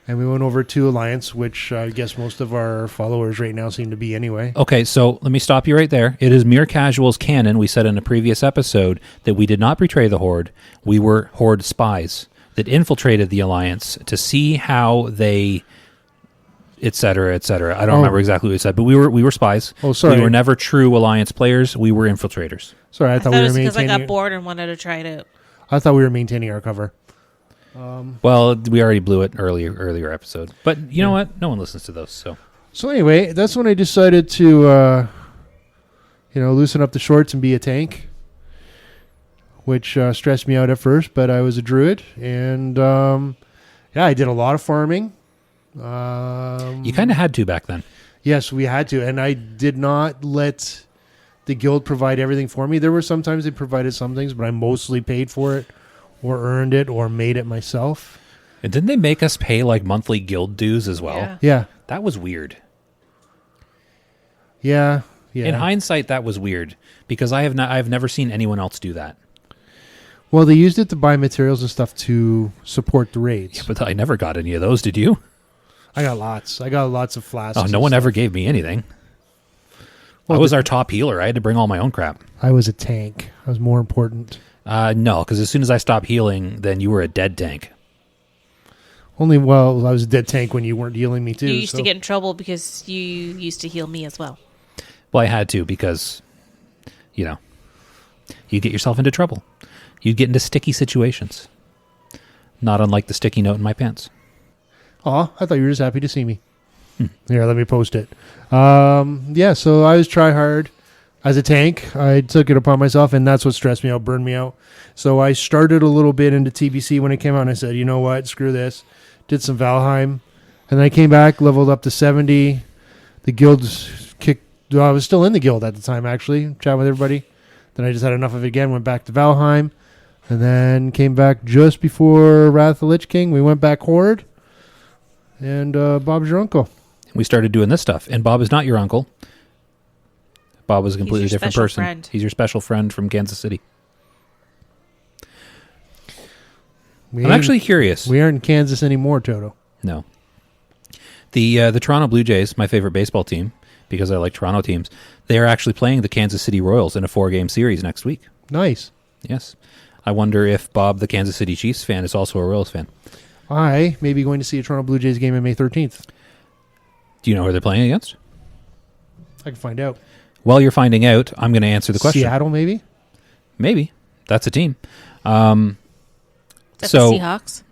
and we went over to Alliance, which I guess most of our followers right now seem to be anyway. Okay, so let me stop you right there. It is Mere Casual's canon. We said in a previous episode that we did not betray the Horde. We were Horde spies that infiltrated the Alliance to see how they, et cetera, et cetera. I don't remember exactly what we said, but we were spies. Oh, sorry. We were never true Alliance players. We were infiltrators. Sorry, I I thought thought we it were was because I got maintaining. bored and wanted to try it out. I thought we were maintaining our cover. Well, we already blew it earlier episode. But you know what? No one listens to those, so. So anyway, that's when I decided to, loosen up the shorts and be a tank, which stressed me out at first. But I was a druid, and I did a lot of farming. You kind of had to back then. Yes, we had to, and I did not let the guild provide everything for me. There were sometimes they provided some things, but I mostly paid for it, or earned it, or made it myself. And didn't they make us pay like monthly guild dues as well? Yeah. Yeah, That was weird. yeah. In hindsight, that was weird because I've never seen anyone else do that. Well, they used it to buy materials and stuff to support the raids. But I never got any of those. Did you? I got lots. I got lots of flasks. Oh, no one ever gave me anything. Well, I was our top healer. I had to bring all my own crap. I was a tank. I was more important. No, because as soon as I stopped healing, then you were a dead tank. I was a dead tank when you weren't healing me too. You used so- to get in trouble because you used to heal me as well. Well, I had to because, you get yourself into trouble. You'd get into sticky situations. Not unlike the sticky note in my pants. Aw, I thought you were just happy to see me. Here, let me post it. So I was try hard as a tank. I took it upon myself, and that's what stressed me out, burned me out. So I started a little bit into TBC when it came out, and I said, you know what, screw this. Did some Valheim, and then I came back, leveled up to 70. The guild kicked. Well, I was still in the guild at the time, actually, chatting with everybody. Then I just had enough of it again, went back to Valheim, and then came back just before Wrath of the Lich King. We went back Horde, and Bob's your uncle. We started doing this stuff. And Bob is not your uncle. Bob was a completely your different special person. friend. He's your special friend from Kansas City. We I'm ain't- actually curious. We aren't in Kansas anymore, Toto. No. The Toronto Blue Jays, my favorite baseball team, because I like Toronto teams, they are actually playing the Kansas City Royals in a 4-game series next week. Nice. Yes. I wonder if Bob, the Kansas City Chiefs fan, is also a Royals fan. I may be going to see a Toronto Blue Jays game on May 13th. Do you know who they're playing against? I can find out. While you're finding out, I'm going to answer the question. Seattle, maybe? Maybe. That's a team. That's So- the Seahawks.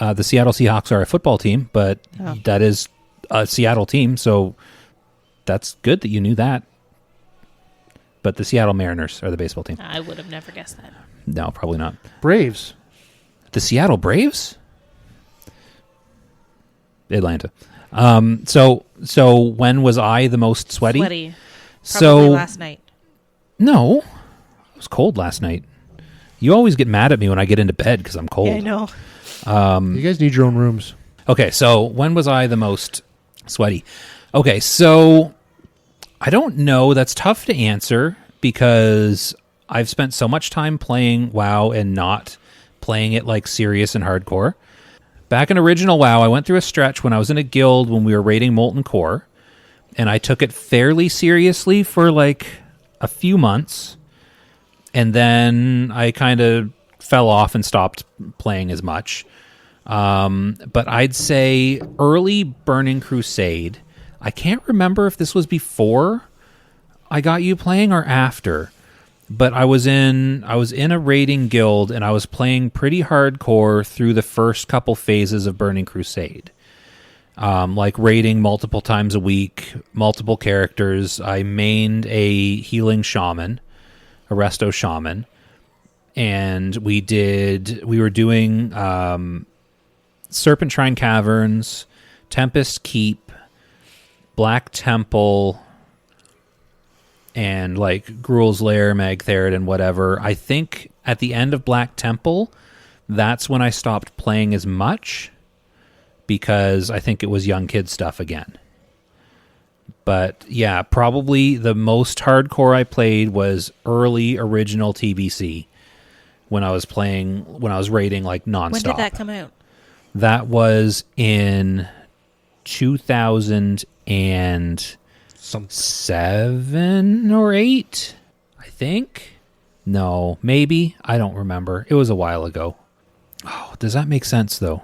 The Seattle Seahawks are a football team, but Oh. that is a Seattle team, so that's good that you knew that. But the Seattle Mariners are the baseball team. I would have never guessed that. No, probably not. Braves. The Seattle Braves? Atlanta. So when was I the most sweaty? Sweaty. Probably So last night. no, it was cold last night. You always get mad at me when I get into bed because I'm cold. Yeah, I know. You guys need your own rooms. Okay, so when was I the most sweaty? Okay, so I don't know. That's tough to answer because I've spent so much time playing WoW and not playing it like serious and hardcore. Back in original WoW, I went through a stretch when I was in a guild when we were raiding Molten Core, and I took it fairly seriously for like a few months, and then I kind of fell off and stopped playing as much. But I'd say early Burning Crusade. I can't remember if this was before I got you playing or after. But I was in a raiding guild and I was playing pretty hardcore through the first couple phases of Burning Crusade. like raiding multiple times a week, multiple characters. I mained a healing shaman, a resto shaman, and we were doing Serpent Shrine Caverns, Tempest Keep, Black Temple, and like Gruul's Lair, Magtherid, and whatever. I think at the end of Black Temple, that's when I stopped playing as much because I think it was young kid stuff again. But yeah, probably the most hardcore I played was early original TBC when I was raiding like nonstop. When did that come out? That was in 2007 or 8, I think. No, maybe. I don't remember. It was a while ago. Oh, does that make sense, though?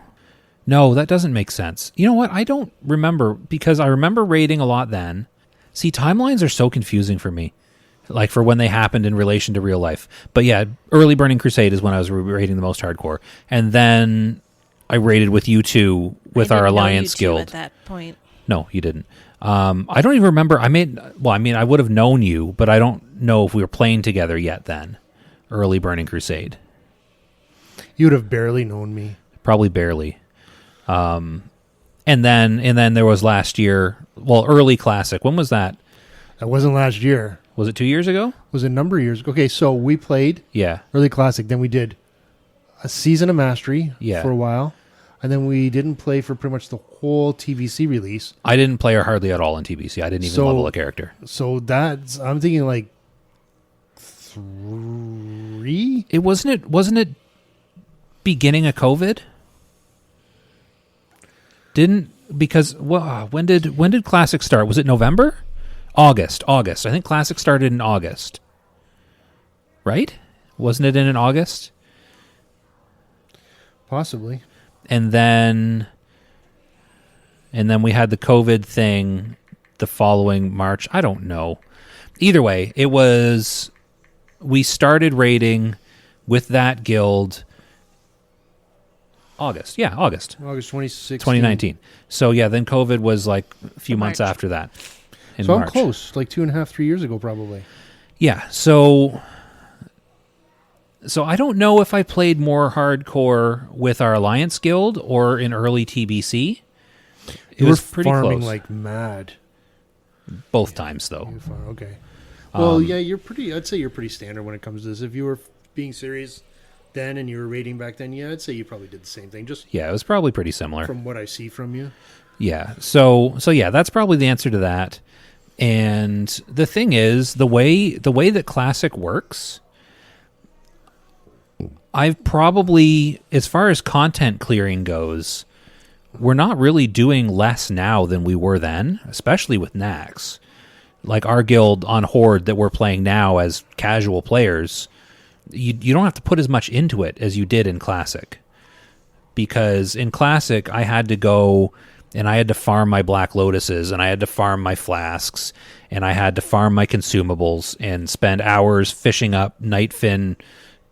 No, that doesn't make sense. You know what? I don't remember, because I remember raiding a lot then. See, timelines are so confusing for me, like for when they happened in relation to real life. But yeah, early Burning Crusade is when I was raiding the most hardcore. And then I raided with you two with our Alliance Guild. At that point. No, you didn't. I don't even remember. I would have known you, but I don't know if we were playing together yet then. Early Burning Crusade. You would have barely known me. Probably barely. And then there was last year, early Classic. When was that? That wasn't last year. Was it 2 years ago? It was a number of years ago. Okay, so we played early Classic. Then we did a season of Mastery for a while. And then we didn't play for pretty much the whole TVC release. I didn't play hardly at all in TBC. I didn't even level a character. So I'm thinking like 3? Wasn't it beginning of COVID? When did Classic start? Was it November? August. I think Classic started in August. Right? Wasn't it in August? Possibly. And then we had the COVID thing the following March. I don't know. Either way, we started raiding with that guild August. Yeah, August. August 2016. 2019. So yeah, then COVID was like a few months after that. So I'm close, like 2.5, 3 years ago probably. Yeah, so I don't know if I played more hardcore with our Alliance Guild or in early TBC. It was pretty farming close. Like mad. Both times, though. Okay. Well, yeah, I'd say you're pretty standard when it comes to this. If you were being serious then and you were raiding back then, yeah, I'd say you probably did the same thing. Yeah, it was probably pretty similar. From what I see from you. Yeah. So yeah, that's probably the answer to that. And the thing is, the way that Classic works, I've probably, as far as content clearing goes, we're not really doing less now than we were then, especially with Nax. Like our guild on Horde that we're playing now as casual players, you don't have to put as much into it as you did in Classic. Because in Classic, I had to go and I had to farm my Black Lotuses, and I had to farm my flasks, and I had to farm my consumables, and spend hours fishing up nightfin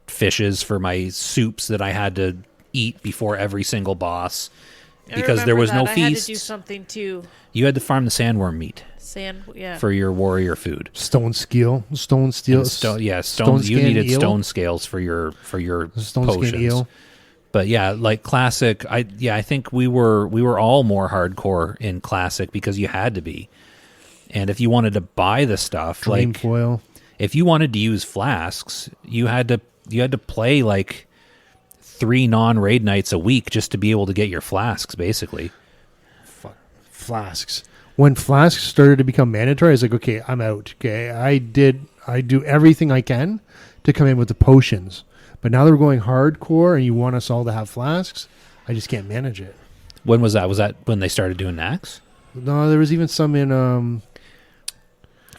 fishes for my soups that I had to eat before every single boss, because there was no feast. I had to do something too. You had to farm the sandworm meat. Yeah. For your warrior food. Stone steel. You needed eel? stone scales for your stone potions. skin eel. But yeah, like Classic, I think we were all more hardcore in Classic because you had to be. And if you wanted to buy the stuff, Dream like foil. If you wanted to use flasks, you had to play like 3 non-raid nights a week just to be able to get your flasks, basically. Fuck. Flasks. When flasks started to become mandatory, I was like, okay, I'm out. Okay, I do everything I can to come in with the potions. But now they're going hardcore and you want us all to have flasks, I just can't manage it. When was that? Was that when they started doing Nax? No, there was even some in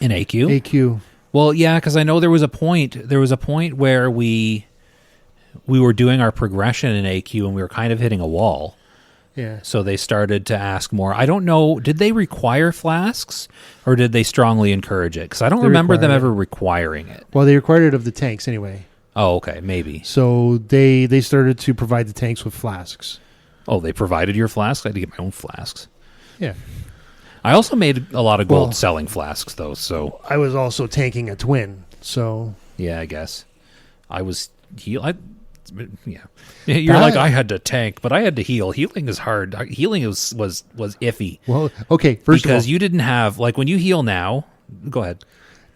AQ? AQ. Well, yeah, because I know there was a point where we were doing our progression in AQ and we were kind of hitting a wall. Yeah. So they started to ask more. I don't know, did they require flasks or did they strongly encourage it? Because I don't remember them ever requiring it. Well, they required it of the tanks anyway. Oh, okay, maybe. So they started to provide the tanks with flasks. Oh, they provided your flasks? I had to get my own flasks. Yeah. I also made a lot of gold Well- selling flasks, though. So I was also tanking a twin, so yeah, I guess I was heal. Yeah, you're like I had to tank, but I had to heal. Healing is hard. Healing was iffy well, okay. First of all, because you didn't have like when you heal now. Go ahead.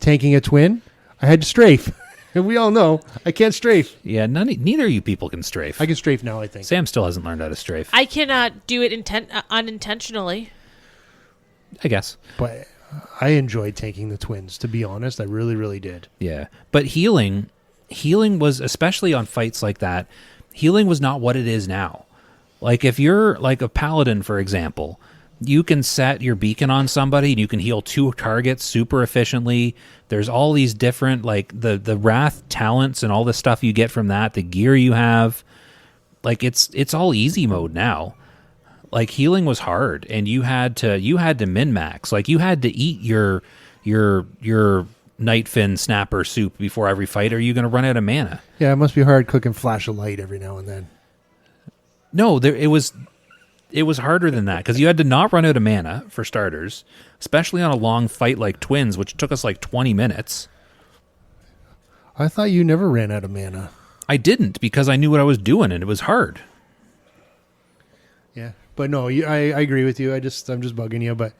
tanking a twin, I had to strafe, and we all know I can't strafe. Yeah, neither of you people can strafe. I can strafe now, I think. Sam still hasn't learned how to strafe. I cannot do it unintentionally. I guess. But I enjoyed tanking the twins. To be honest, I really, really did. Yeah, but healing was, especially on fights like that, healing was not what it is now. Like if you're like a paladin, for example, you can set your beacon on somebody and you can heal 2 targets super efficiently. There's all these different like the wrath talents and all the stuff you get from that, the gear you have. Like it's all easy mode now. Like healing was hard, and you had to min max. Like you had to eat your Nightfin snapper soup before every fight, or are you going to run out of mana? Yeah, it must be hard cooking Flash of Light every now and then. No, it was harder than that because you had to not run out of mana for starters, especially on a long fight like Twins, which took us like 20 minutes. I thought you never ran out of mana. I didn't because I knew what I was doing, and it was hard. Yeah, but no, I agree with you. I'm just bugging you, but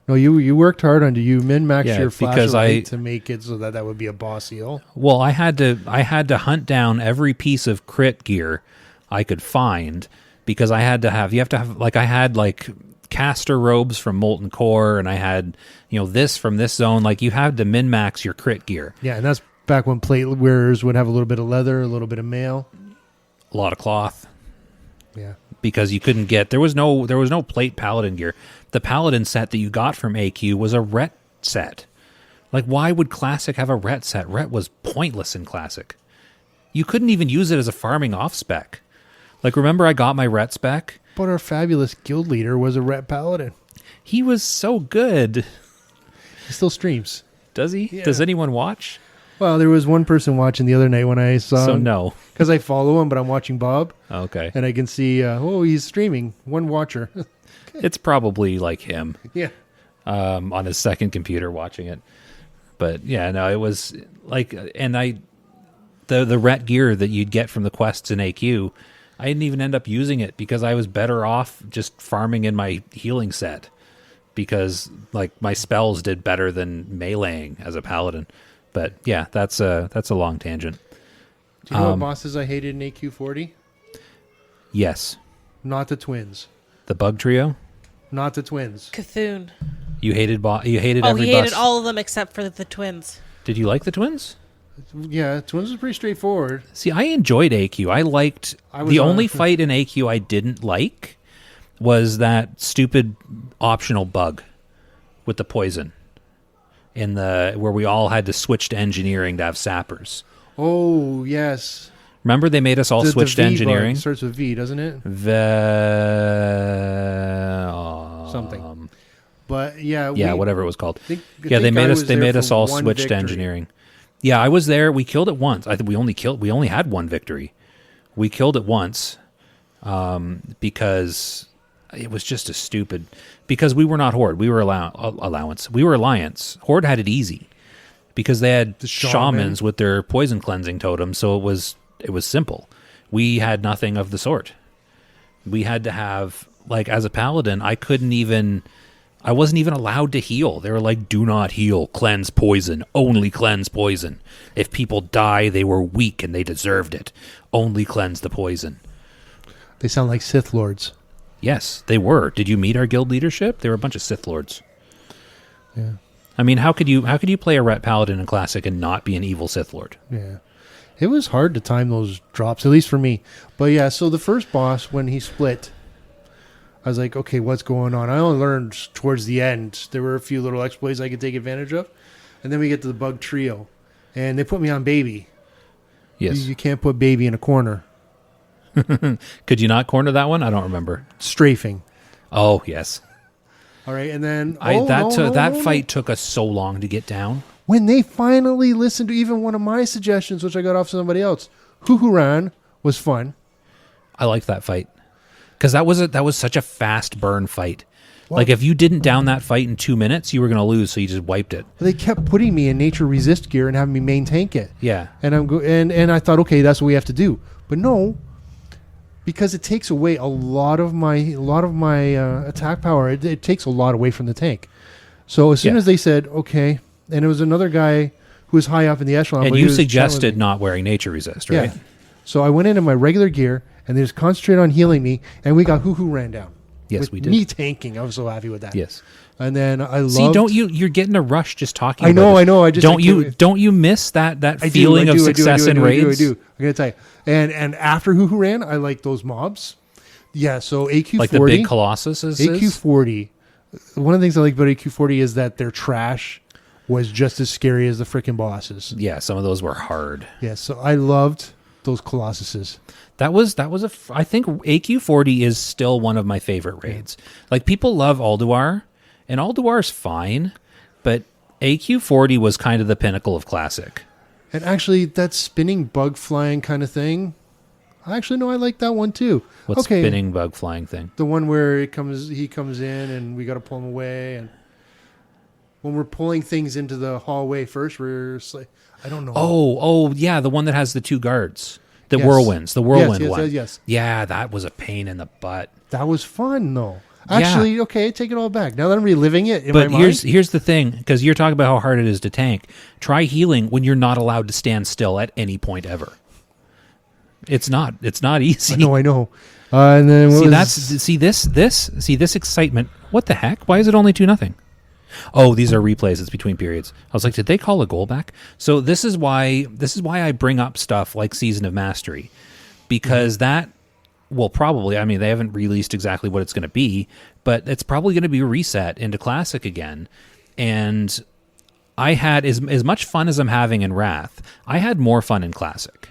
no, you worked hard on you min max Yeah, your Flash because of Light to make it so that would be a boss heal. Well, I had to hunt down every piece of crit gear I could find because I had to have I had like caster robes from Molten Core, and I had this from this zone. Like you had to min max your crit gear. Yeah, and that's back when plate wearers would have a little bit of leather, a little bit of mail, A lot of cloth. Yeah. Because you couldn't get there was no plate paladin gear. The paladin set that you got from AQ was a ret set. Like why would Classic have a ret set? Ret was pointless in Classic. You couldn't even use it as a farming off spec. Like remember I got my ret spec? But our fabulous guild leader was a ret paladin. He was so good. He still streams. Does he? Yeah. Does anyone watch? Well, there was one person watching the other night when I saw So no. because I follow him, but I'm watching Bob, Okay. and I can see, he's streaming. One watcher. It's probably like him. Yeah. On his second computer watching it. But yeah, no, it was like, and the ret gear that you'd get from the quests in AQ, I didn't even end up using it because I was better off just farming in my healing set because like my spells did better than meleeing as a paladin. But yeah, that's a long tangent. Do you know what bosses I hated in AQ40? Yes. Not the twins. The bug trio? Not the twins. Cthulhu. You hated you hated Oh, every he hated boss. all of them except for the twins. Did you like the twins? Yeah, twins was pretty straightforward. See, I enjoyed AQ. I liked was the on- only fight in AQ I didn't like was that stupid optional bug with the poison in the where we all had to switch to engineering to have sappers. Oh, yes. Remember they made us all switch to V engineering? bug starts with V, doesn't it? Something. But yeah, Yeah, whatever it was called. I Yeah, they think made I us was they there made for us all one switch to victory. engineering. Yeah, I was there. We killed it once. I think we only had one victory. We killed it once because it was just a stupid. Because we were not Horde, we were allowance. We were Alliance. Horde had it easy because they had shamans with their poison cleansing totems, so it was simple. We had nothing of the sort. We had to have like as a paladin, I wasn't even allowed to heal. They were like, do not heal, cleanse poison, only cleanse poison. If people die, they were weak and they deserved it. Only cleanse the poison. They sound like Sith Lords. Yes, they were. Did you meet our guild leadership? They were a bunch of Sith Lords. Yeah. I mean, how could you play a ret paladin in Classic and not be an evil Sith Lord? Yeah. It was hard to time those drops, at least for me. But yeah, so the first boss, when he split, I was like, okay, what's going on? I only learned towards the end. There were a few little exploits I could take advantage of. And then we get to the bug trio. And they put me on baby. Yes. You can't put baby in a corner. Could you not corner that one? I don't remember. Strafing. Oh, yes. All right, and then... That fight took us so long to get down. When they finally listened to even one of my suggestions, which I got off somebody else, Huhuran was fun. I liked that fight because that was such a fast burn fight. Like if you didn't down that fight in 2 minutes, you were going to lose, so you just wiped it. They kept putting me in nature resist gear and having me main tank it. Yeah. And and I thought, okay, that's what we have to do. But no, because it takes away a lot of my attack power. It takes a lot away from the tank. So as soon as they said, okay, and it was another guy who was high up in the echelon. And but you suggested not wearing nature resist, right? Yeah. So I went into my regular gear, and they just concentrated on healing me, and we got Hoo ran down. Yes, with we did. Me tanking. I was so happy with that. Yes. And then I loved... See, you're getting a rush just talking I know, about it. I know. I just... Don't you miss that feeling of success in raids? I do. I'm going to tell you. And after Hoo ran, I like those mobs. Yeah, so AQ40... Like the big Colossuses? AQ40. One of the things I like about AQ40 is that their trash was just as scary as the freaking bosses. Yeah, some of those were hard. Yeah, so I loved those Colossuses. I think AQ40 is still one of my favorite raids. Like people love Ulduar, and Ulduar's fine, but AQ40 was kind of the pinnacle of classic. And actually, that spinning bug flying kind of thing, I like that one too. What spinning bug flying thing? The one where he comes in and we got to pull him away, and when we're pulling things into the hallway first, we're like, I don't know. Oh, yeah, the one that has the 2 guards. The Yes. whirlwinds, the whirlwind Yes, one. yes. Yeah, that was a pain in the butt. That was fun though. Actually, okay, take it all back. Now that I'm reliving it in But my mind. here's the thing, because you're talking about how hard it is to tank. Try healing when you're not allowed to stand still at any point ever. It's not easy. I know. And then this excitement. What the heck? Why is it only 2-0? Oh, these are replays. It's between periods. I was like, did they call a goal back? So this is why I bring up stuff like Season of Mastery, because that will probably, I mean, they haven't released exactly what it's going to be, but it's probably going to be reset into Classic again. And I had as much fun as I'm having in Wrath, I had more fun in Classic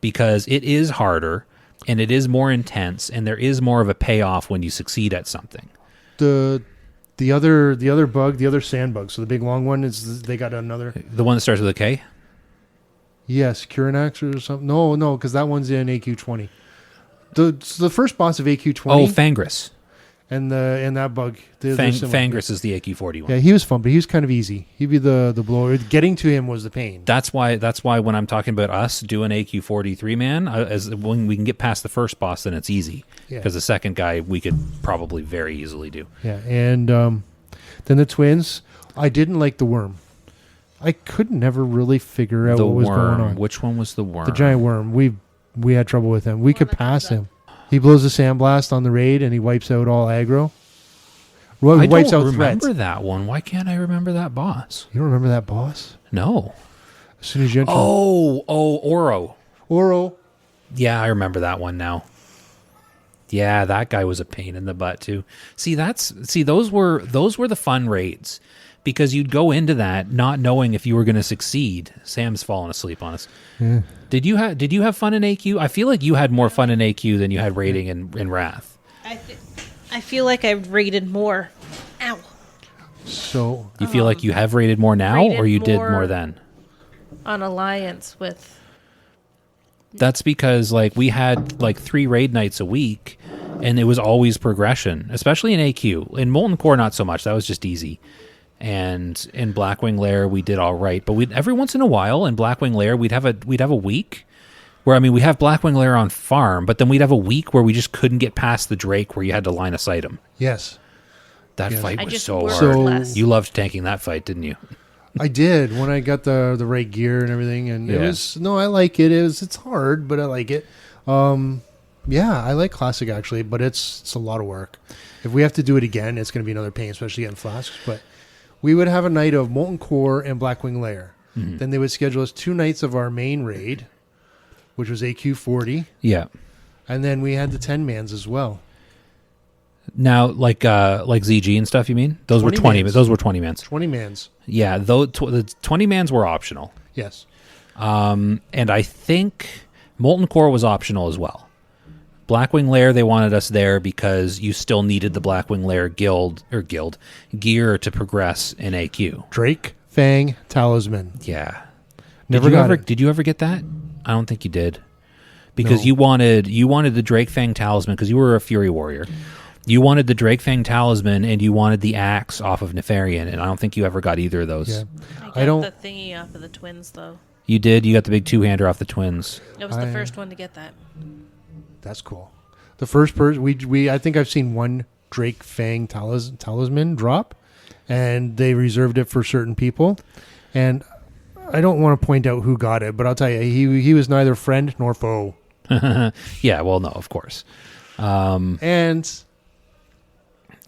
because it is harder and it is more intense and there is more of a payoff when you succeed at something. The other sand bug. So the big long one is they got another. The one that starts with a K? Yes, Curinax or something. No, because that one's in AQ20. The first boss of AQ20. Oh, Fangris. And that bug. Fangris is the AQ40 one. Yeah, he was fun, but he was kind of easy. He'd be the blower. Getting to him was the pain. That's why when I'm talking about us doing AQ43 man, when we can get past the first boss, then it's easy. Because the second guy we could probably very easily do. Yeah, and then the twins. I didn't like the worm. I could never really figure out what was going on. Which one was the worm? The giant worm. We had trouble with him. We could pass him. He blows a sandblast on the raid and he wipes out all aggro. I wipes don't out remember threats. that one. Why can't I remember that boss? You don't remember that boss? No. As soon as you enter... Oro. Oro. Yeah, I remember that one now. Yeah, that guy was a pain in the butt too. Those were the fun raids because you'd go into that not knowing if you were going to succeed. Sam's falling asleep on us. Yeah. Did you have fun in AQ? I feel like you had more fun in AQ than you had raiding in Wrath. I feel like I raided more. Ow. So you feel like you have raided more now, or you did more then? On Alliance with. That's because like we had like 3 raid nights a week, and it was always progression, especially in AQ. In Molten Core, not so much. That was just easy. And in Blackwing Lair, we did all right. But every once in a while in Blackwing Lair, we'd have a week where, I mean, we have Blackwing Lair on farm, but then we'd have a week where we just couldn't get past the Drake where you had to line of sight him. yes, That fight was so worked hard. less. You loved tanking that fight, didn't you? I did when I got the right gear and everything, and it was I like it. It's hard, but I like it. Yeah, I like Classic actually, but it's a lot of work. If we have to do it again, it's going to be another pain, especially getting flasks. But we would have a night of Molten Core and Blackwing Lair. Mm-hmm. Then they would schedule us 2 nights of our main raid, which was AQ40. Yeah. And then we had the 10 mans as well. Now, like ZG and stuff, you mean? Those were 20. mans. Those were 20 mans. 20 mans. Yeah, the 20 mans were optional. Yes. And I think Molten Core was optional as well. Blackwing Lair, they wanted us there because you still needed the Blackwing Lair guild gear to progress in AQ. Drake, Fang, Talisman. Yeah. Did Did you ever get that? I don't think you did. Because you wanted the Drake Fang Talisman because you were a Fury Warrior. You wanted the Drakefang Talisman, and you wanted the axe off of Nefarian, and I don't think you ever got either of those. Yeah. I don't- got the thingy off of the twins, though. You did? You got the big two-hander off the twins. I was the first one to get that. That's cool. The first person I think I've seen one Drake Fang talisman drop, and they reserved it for certain people. And I don't want to point out who got it, but I'll tell you, he was neither friend nor foe. Yeah, well, no, of course. And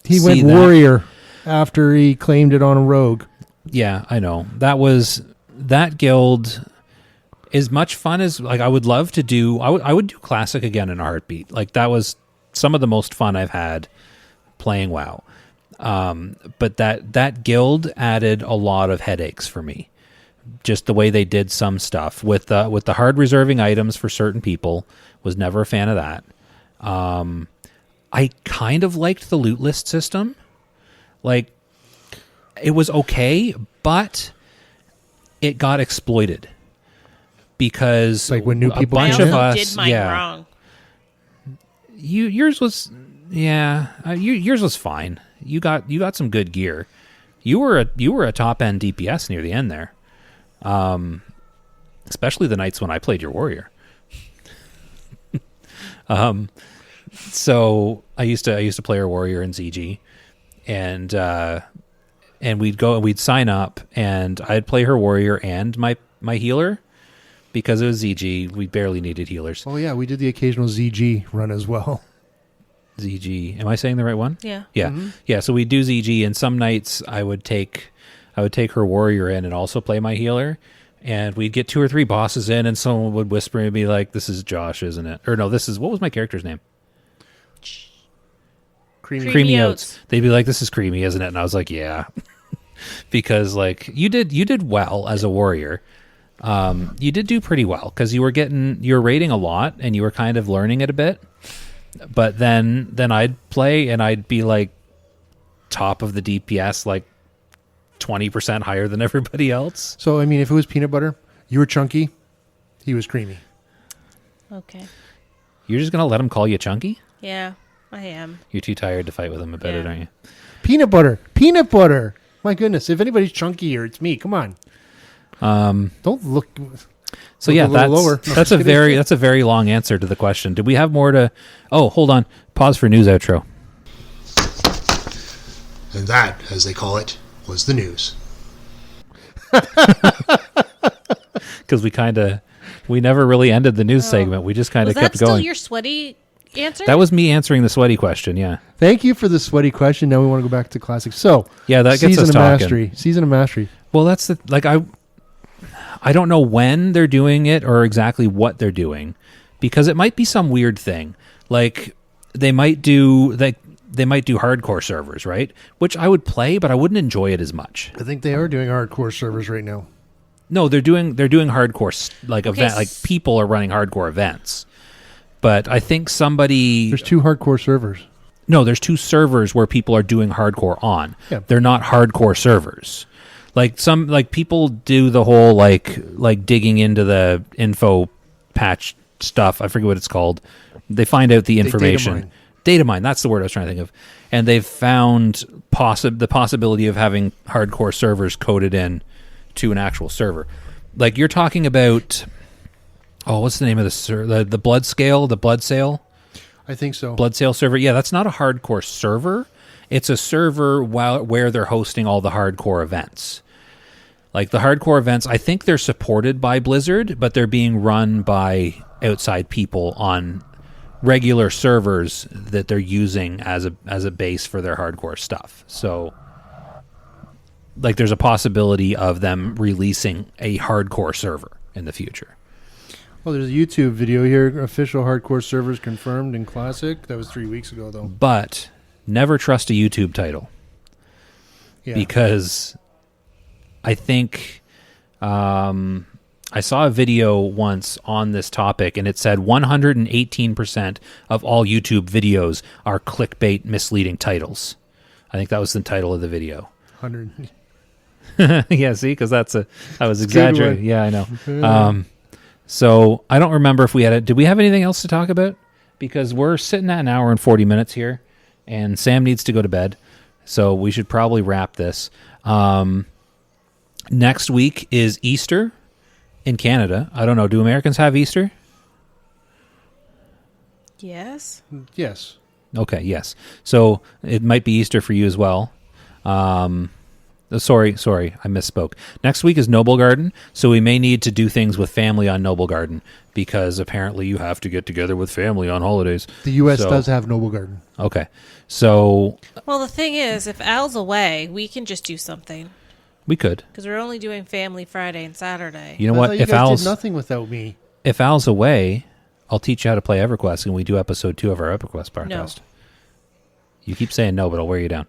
he See went that? warrior after he claimed it on a rogue. Yeah, I know. That guild is much fun as, like, I would love to do. I would do classic again in a heartbeat. Like, that was some of the most fun I've had playing WoW. But that guild added a lot of headaches for me. Just the way they did some stuff with the hard reserving items for certain people. Was never a fan of that. I kind of liked the loot list system. Like, it was okay, but it got exploited because Like when new a people bunch came of in? us, did mine yeah, wrong. yours was, yours was fine. You got some good gear. You were a top end DPS near the end there, especially the nights when I played your warrior. So I used to play our warrior in ZG, and we'd go and we'd sign up, and I'd play her warrior and my healer because it was ZG. We barely needed healers. Oh yeah, we did the occasional ZG run as well. ZG. Am I saying the right one? Yeah. Yeah. Yeah. So we do ZG, and some nights I would take her warrior in and also play my healer. And we'd get 2 or 3 bosses in, and someone would whisper and be like, "This is Josh, isn't it?" Or no, this is, what was my character's name? Creamy Oats. They'd be like, "This is Creamy, isn't it?" And I was like, "Yeah," because like you did well as a warrior. You did do pretty well because you were raiding a lot, and you were kind of learning it a bit. But then I'd play, and I'd be like top of the DPS, like 20% higher than everybody else. So I mean, if it was peanut butter, you were chunky, he was creamy. Okay. You're just gonna let him call you chunky? Yeah, I am. You're too tired to fight with him about it, Yeah. aren't you? Peanut butter. My goodness, if anybody's chunkier, it's me. Come on. Don't look. So Look yeah, a little lower. No, that's a very long answer to the question. Did we have more to? Oh, hold on. Pause for news outro. And that, as they call it, was the news. Because we never really ended the news segment. We just kind Was of that kept still going. your sweaty answer? That was me answering the sweaty question. Yeah. Thank you for the sweaty question. Now we want to go back to classics. So Yeah, that gets season us of talking. mastery. Season of mastery. Well, that's the like I don't know when they're doing it or exactly what they're doing, because it might be some weird thing. Like they might do hardcore servers, right? Which I would play, but I wouldn't enjoy it as much. I think they are doing hardcore servers right now. No, they're doing hardcore like Okay, event, like people are running hardcore events. But I think There's 2 hardcore servers. there's 2 servers where people are doing hardcore on. Yeah. They're not hardcore servers. Like people do the whole like digging into the info patch stuff. I forget what it's called. They find out the information. Data mine. That's the word I was trying to think of. And they've found the possibility of having hardcore servers coded in to an actual server. Like you're talking about, what's the name of the blood scale, the blood sale? I think so. Blood sale server. Yeah, that's not a hardcore server. It's a server where they're hosting all the hardcore events. Like the hardcore events, I think they're supported by Blizzard, but they're being run by outside people on regular servers that they're using as a base for their hardcore stuff. So like there's a possibility of them releasing a hardcore server in the future. Well, there's a YouTube video here. Official hardcore servers confirmed in Classic. That was 3 weeks ago, though. But never trust a YouTube title. Yeah. Because I think I saw a video once on this topic, and it said 118% of all YouTube videos are clickbait misleading titles. I think that was the title of the video. 100. Yeah, see, because I was a good exaggerating. one. Yeah, I know. So I don't remember if did we have anything else to talk about? Because we're sitting at an hour and 40 minutes here, and Sam needs to go to bed. So we should probably wrap this. Next week is Easter in Canada. I don't know. Do Americans have Easter? Yes. Yes. Okay, yes. So it might be Easter for you as well. Sorry, I misspoke. Next week is Noble Garden, so we may need to do things with family on Noble Garden because apparently you have to get together with family on holidays. The U.S. So- does have Noble Garden. Okay, so Well, the thing is, if Al's away, we can just do something we could. because we're only doing Family Friday and Saturday. You know I what? thought you guys did nothing without me. If Al's away, I'll teach you how to play EverQuest, and we do episode 2 of our EverQuest podcast. No. You keep saying no, but I'll wear you down.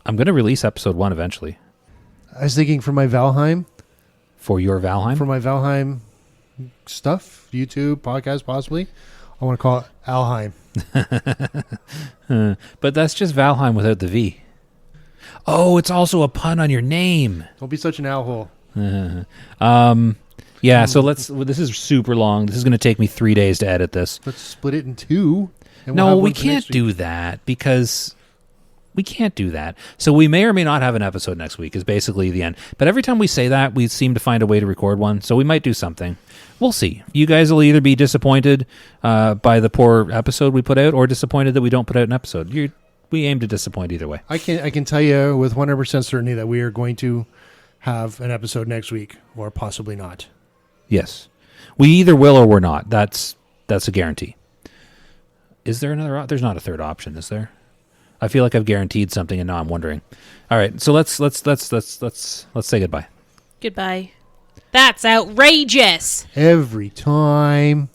I'm going to release episode 1 eventually I was thinking for my Valheim, for your Valheim. stuff, YouTube, podcast, possibly. I want to call it Alheim. But that's just Valheim without the V. Oh, it's also a pun on your name. Don't be such an owl. Yeah, so this is super long. This is going to take me 3 days to edit this. Let's split it in two. And No, we'll have we one for can't next week. do that because we can't do that. So we may or may not have an episode next week is basically the end. But every time we say that, we seem to find a way to record one. So we might do something. We'll see. You guys will either be disappointed by the poor episode we put out or disappointed that we don't put out an episode. We aim to disappoint either way. I can tell you with 100% certainty that we are going to have an episode next week, or possibly not. Yes. We either will or we're not. That's a guarantee. Is there another there's not a third option, is there? I feel like I've guaranteed something and now I'm wondering. All right, so let's say goodbye. Goodbye. That's outrageous. Every time.